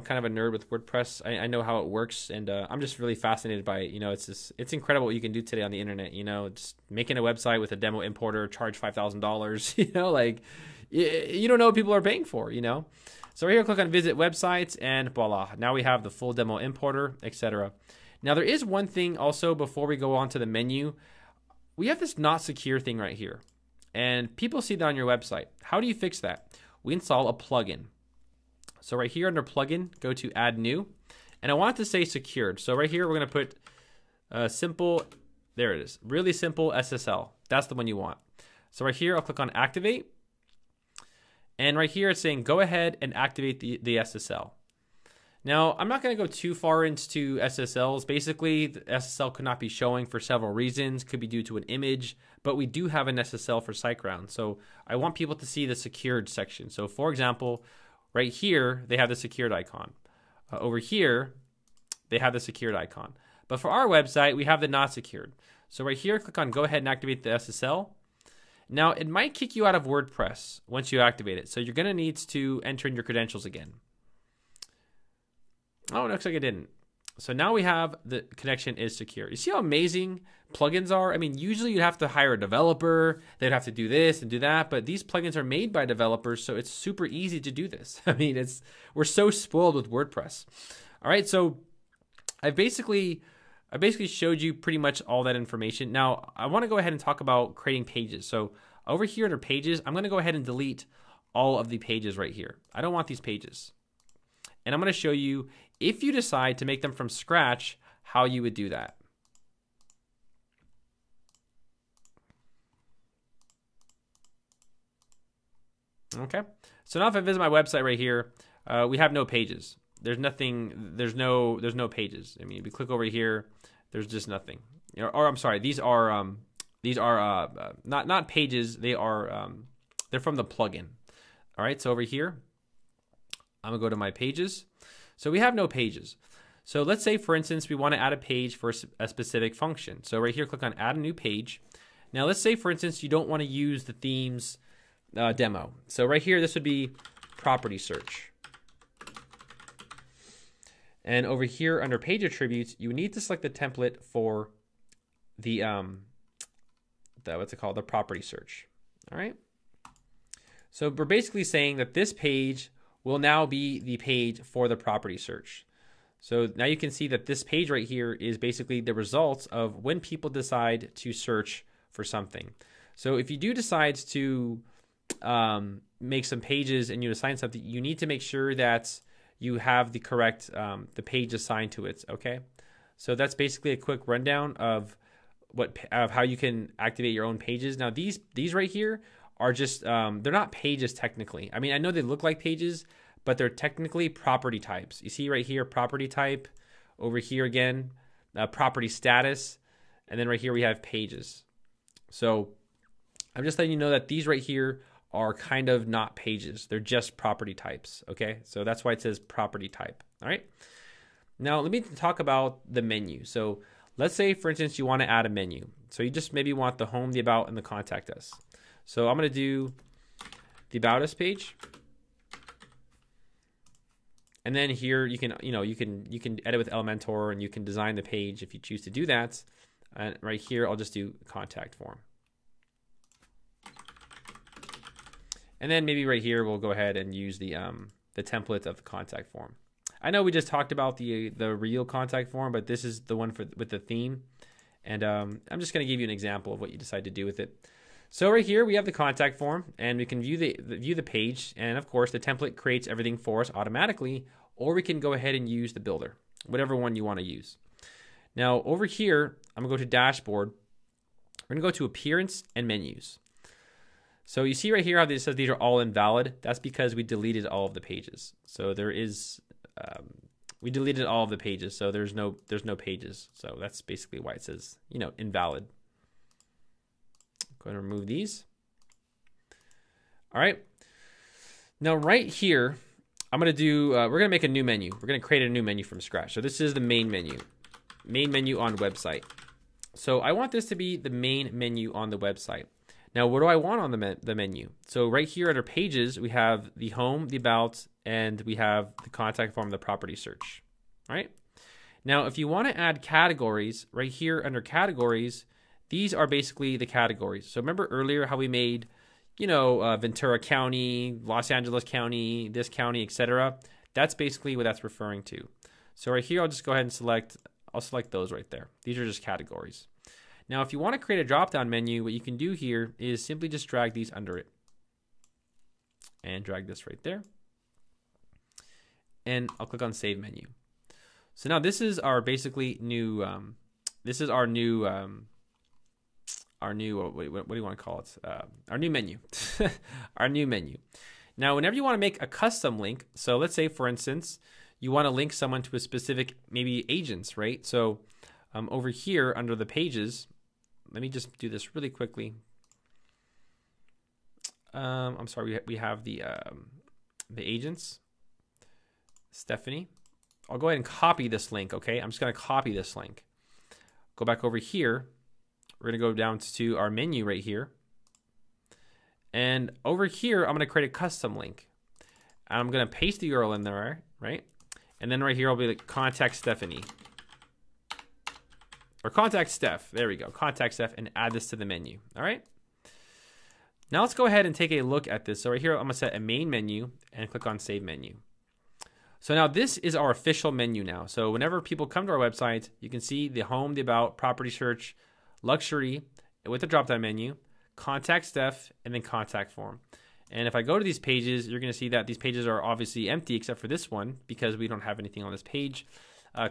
kind of a nerd with WordPress. I know how it works, and I'm just really fascinated by it. You know, it's incredible what you can do today on the internet. You know, just making a website with a demo importer, charge $5,000. You know, like you don't know what people are paying for. You know, so right here, click on Visit Websites, and voila, now we have the full demo importer, etc. Now there is one thing also before we go on to the menu. We have this not secure thing right here. And people see that on your website. How do you fix that? We install a plugin. So right here under plugin, go to add new. And I want it to say secured. So right here, we're going to put simple, there it is, really simple SSL. That's the one you want. So right here, I'll click on activate. And right here, it's saying go ahead and activate the SSL. Now, I'm not going to go too far into SSLs. Basically, the SSL could not be showing for several reasons. Could be due to an image, but we do have an SSL for SiteGround. So I want people to see the secured section. So for example, right here, they have the secured icon. Over here, they have the secured icon. But for our website, we have the not secured. So right here, click on go ahead and activate the SSL. Now, it might kick you out of WordPress once you activate it. So you're going to need to enter in your credentials again. Oh, it looks like it didn't. So now we have the connection is secure. You see how amazing plugins are? I mean, usually you'd have to hire a developer. They'd have to do this and do that. But these plugins are made by developers, so it's super easy to do this. I mean, we're so spoiled with WordPress. All right, so I basically showed you pretty much all that information. Now, I want to go ahead and talk about creating pages. So over here under pages, I'm going to go ahead and delete all of the pages right here. I don't want these pages. And I'm going to show you, if you decide to make them from scratch, how you would do that. Okay. So now if I visit my website right here, we have no pages. There's nothing. There's no pages. I mean, if we click over here, there's just nothing. Or I'm sorry, these are not pages. They are they're from the plugin. All right. So over here, I'm gonna go to my pages. So we have no pages. So let's say, for instance, we want to add a page for a specific function. So right here, click on add a new page. Now let's say, for instance, you don't want to use the themes demo. So right here, this would be property search. And over here under page attributes, you need to select the template for the what's it called? The property search. All right. So we're basically saying that this page will now be the page for the property search. So now you can see that this page right here is basically the results of when people decide to search for something. So if you do decide to make some pages and you assign something, you need to make sure that you have the correct the page assigned to it. Okay, so that's basically a quick rundown of how you can activate your own pages. Now these right here are just they're not pages technically. I mean, I know they look like pages, but they're technically property types. You see right here, property type. Over here again, property status, and then right here we have pages. So I'm just letting you know that these right here are kind of not pages. They're just property types, okay? So that's why it says property type, all right? Now let me talk about the menu. So let's say, for instance, you want to add a menu. So you just maybe want the home, the about, and the contact us. So I'm going to do the about us page. And then here you can, you can edit with Elementor and you can design the page if you choose to do that. And right here, I'll just do contact form. And then maybe right here, we'll go ahead and use the template of the contact form. I know we just talked about the real contact form, but this is the one with the theme. And I'm just going to give you an example of what you decide to do with it. So right here, we have the contact form, and we can view the page. And of course, the template creates everything for us automatically, or we can go ahead and use the builder, whatever one you want to use. Now over here, I'm going to go to dashboard. We're going to go to appearance and menus. So you see right here how it says these are all invalid. That's because we deleted all of the pages. So there is, we deleted all of the pages. So there's no pages. So that's basically why it says, invalid. Go ahead and remove these. All right. Now right here, I'm going to do, we're going to make a new menu. We're going to create a new menu from scratch. So this is the main menu on website. So I want this to be the main menu on the website. Now, what do I want on the menu? So right here under pages, we have the home, the about, and we have the contact form, the property search. All right. Now, if you want to add categories, right here under categories, these are basically the categories. So remember earlier how we made, Ventura County, Los Angeles County, this county, etc. That's basically what that's referring to. So right here, I'll just go ahead and I'll select those right there. These are just categories. Now, if you want to create a drop-down menu, what you can do here is simply just drag these under it. And drag this right there. And I'll click on Save Menu. So now this is our basically new, this is our new, what do you want to call it? Our new menu. Our new menu. Now, whenever you want to make a custom link, so let's say, for instance, you want to link someone to a specific, maybe agents, right? So over here under the pages, let me just do this really quickly. I'm sorry, we have the agents, Stephanie. I'll go ahead and copy this link, okay? I'm just gonna copy this link. Go back over here. We're gonna go down to our menu right here. And over here, I'm gonna create a custom link. I'm gonna paste the URL in there, right? And then right here, I'll be like, contact Stephanie. Or contact Steph, there we go. Contact Steph and add this to the menu, all right? Now let's go ahead and take a look at this. So right here, I'm gonna set a main menu and click on save menu. So now this is our official menu now. So whenever people come to our website, you can see the home, the about, property search, luxury with the drop-down menu, contact Steph, and then contact form. And if I go to these pages, you're gonna see that these pages are obviously empty except for this one because we don't have anything on this page.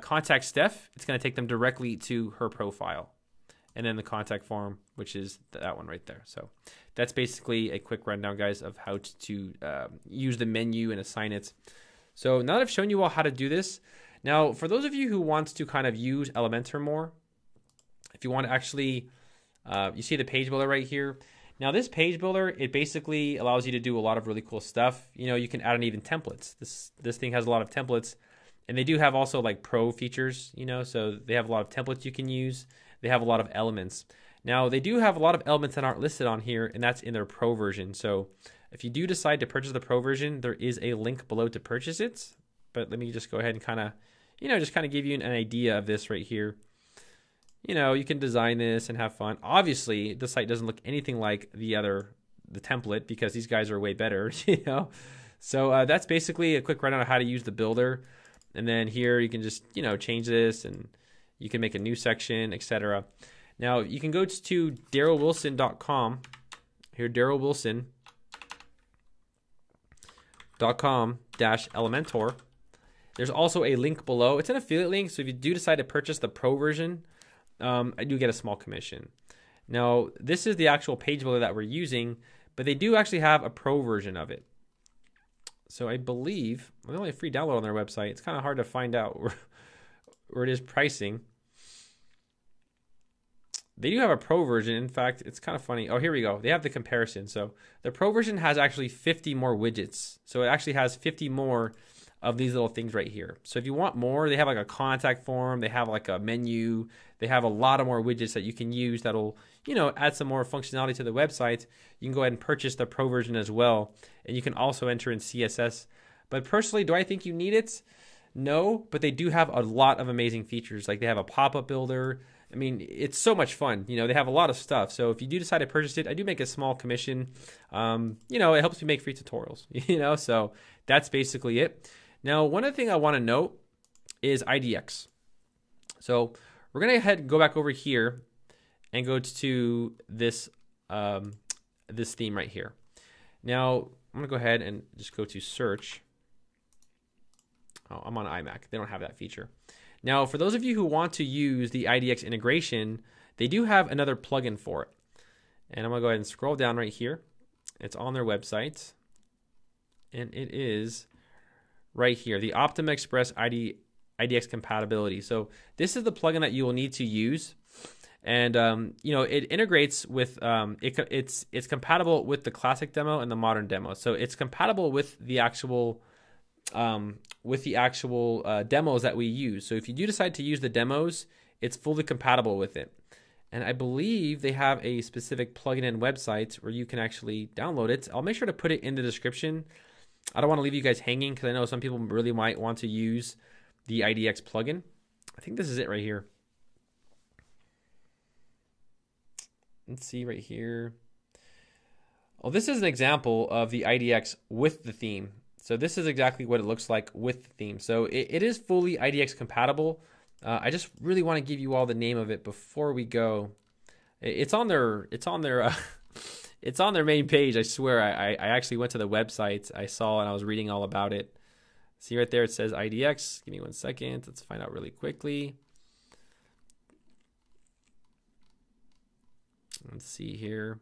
Contact Steph, it's gonna take them directly to her profile. And then the contact form, which is that one right there. So that's basically a quick rundown, guys, of how to use the menu and assign it. So now that I've shown you all how to do this, now for those of you who want to kind of use Elementor more, if you want to actually, you see the page builder right here. Now this page builder, it basically allows you to do a lot of really cool stuff. You know, you can add in even templates. This thing has a lot of templates, and they do have also like pro features, you know, so they have a lot of templates you can use. They have a lot of elements. Now they do have a lot of elements that aren't listed on here, and that's in their pro version. So if you do decide to purchase the pro version, there is a link below to purchase it. But let me just go ahead and kind of, you know, just kind of give you an idea of this right here. You know, you can design this and have fun. Obviously, the site doesn't look anything like the template because these guys are way better, you know. So that's basically a quick rundown on how to use the builder. And then here you can just, you know, change this and you can make a new section, etc. Now you can go to darrelwilson.com. Here, darrelwilson.com/Elementor. There's also a link below. It's an affiliate link, so if you do decide to purchase the pro version, I do get a small commission. Now, this is the actual page builder that we're using, but they do actually have a pro version of it. So I believe, well, they only have free download on their website. It's kind of hard to find out where it is pricing. They do have a pro version. In fact, it's kind of funny. Oh, here we go. They have the comparison. So the pro version has actually 50 more widgets. So it actually has 50 more of these little things right here. So if you want more, they have like a contact form. They have like a menu. They have a lot of more widgets that you can use that'll, you know, add some more functionality to the website. You can go ahead and purchase the pro version as well. And you can also enter in CSS. But personally, do I think you need it? No, but they do have a lot of amazing features. Like they have a pop-up builder. I mean, it's so much fun. You know, they have a lot of stuff. So if you do decide to purchase it, I do make a small commission. You know, it helps me make free tutorials, you know, so that's basically it. Now, one other thing I want to note is IDX. So we're going to go ahead and go back over here and go to this, this theme right here. Now, I'm going to go ahead and just go to search. Oh, I'm on iMac. They don't have that feature. Now, for those of you who want to use the IDX integration, they do have another plugin for it. And I'm going to go ahead and scroll down right here. It's on their website. And it is right here, the Optimum Express IDX Compatibility. So this is the plugin that you will need to use. And, you know, it integrates with, it's compatible with the classic demo and the modern demo. So it's compatible with the actual demos that we use. So if you do decide to use the demos, it's fully compatible with it. And I believe they have a specific plugin and website where you can actually download it. I'll make sure to put it in the description. I don't want to leave you guys hanging because I know some people really might want to use the IDX plugin. I think this is it right here. Let's see right here. Oh, this is an example of the IDX with the theme. So this is exactly what it looks like with the theme. So it is fully IDX compatible. I just really want to give you all the name of it before we go. It's on their it's on their main page. I swear. I actually went to the website. I saw and I was reading all about it. See right there, it says IDX. Give me 1 second. Let's find out really quickly. Let's see here.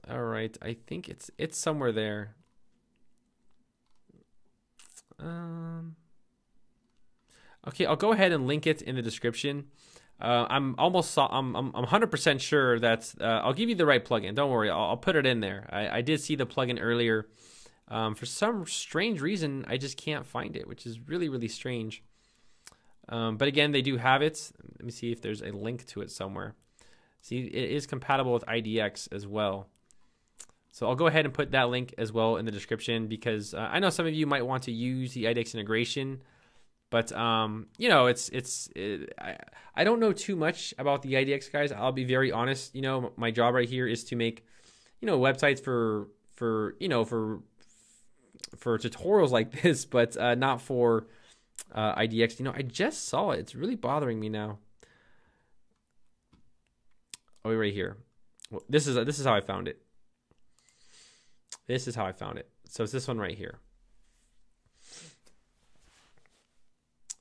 All right, I think it's somewhere there. Okay, I'll go ahead and link it in the description. I'm 100% sure that I'll give you the right plugin. Don't worry, I'll put it in there. I did see the plugin earlier. For some strange reason, I just can't find it, which is really, really strange. But again, they do have it. Let me see if there's a link to it somewhere. See, it is compatible with IDX as well. So I'll go ahead and put that link as well in the description, because I know some of you might want to use the Itx integration. But, you know, I don't know too much about the IDX, guys. I'll be very honest. You know, my job right here is to make, you know, websites for tutorials like this, but not for IDX. You know, I just saw it. It's really bothering me now. Oh, right here. Well, this is how I found it. This is how I found it. So it's this one right here.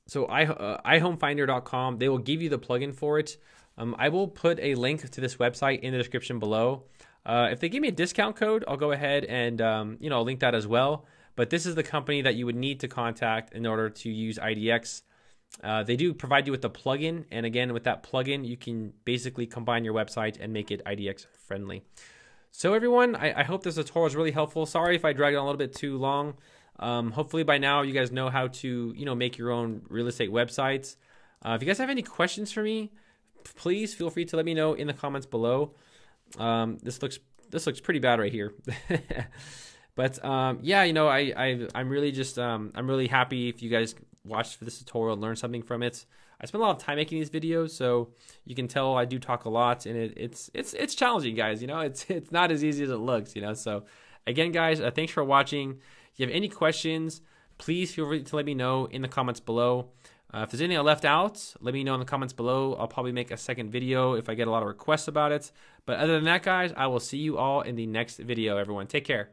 So iHomeFinder.com, they will give you the plugin for it. I will put a link to this website in the description below. If they give me a discount code, I'll go ahead and you know, link that as well. But this is the company that you would need to contact in order to use IDX. They do provide you with the plugin, and again, with that plugin, you can basically combine your website and make it IDX friendly. So everyone, I hope this tutorial is really helpful. Sorry if I dragged it on a little bit too long. Hopefully by now you guys know how to, you know, make your own real estate websites. If you guys have any questions for me, please feel free to let me know in the comments below. This looks pretty bad right here. But yeah, you know, I'm really just I'm really happy if you guys watched this tutorial and learned something from it. I spent a lot of time making these videos, so you can tell I do talk a lot, and it's challenging, guys. You know, it's not as easy as it looks. You know, so again, guys, thanks for watching. If you have any questions, please feel free to let me know in the comments below. If there's anything I left out, let me know in the comments below. I'll probably make a second video if I get a lot of requests about it. But other than that, guys, I will see you all in the next video, everyone. Take care.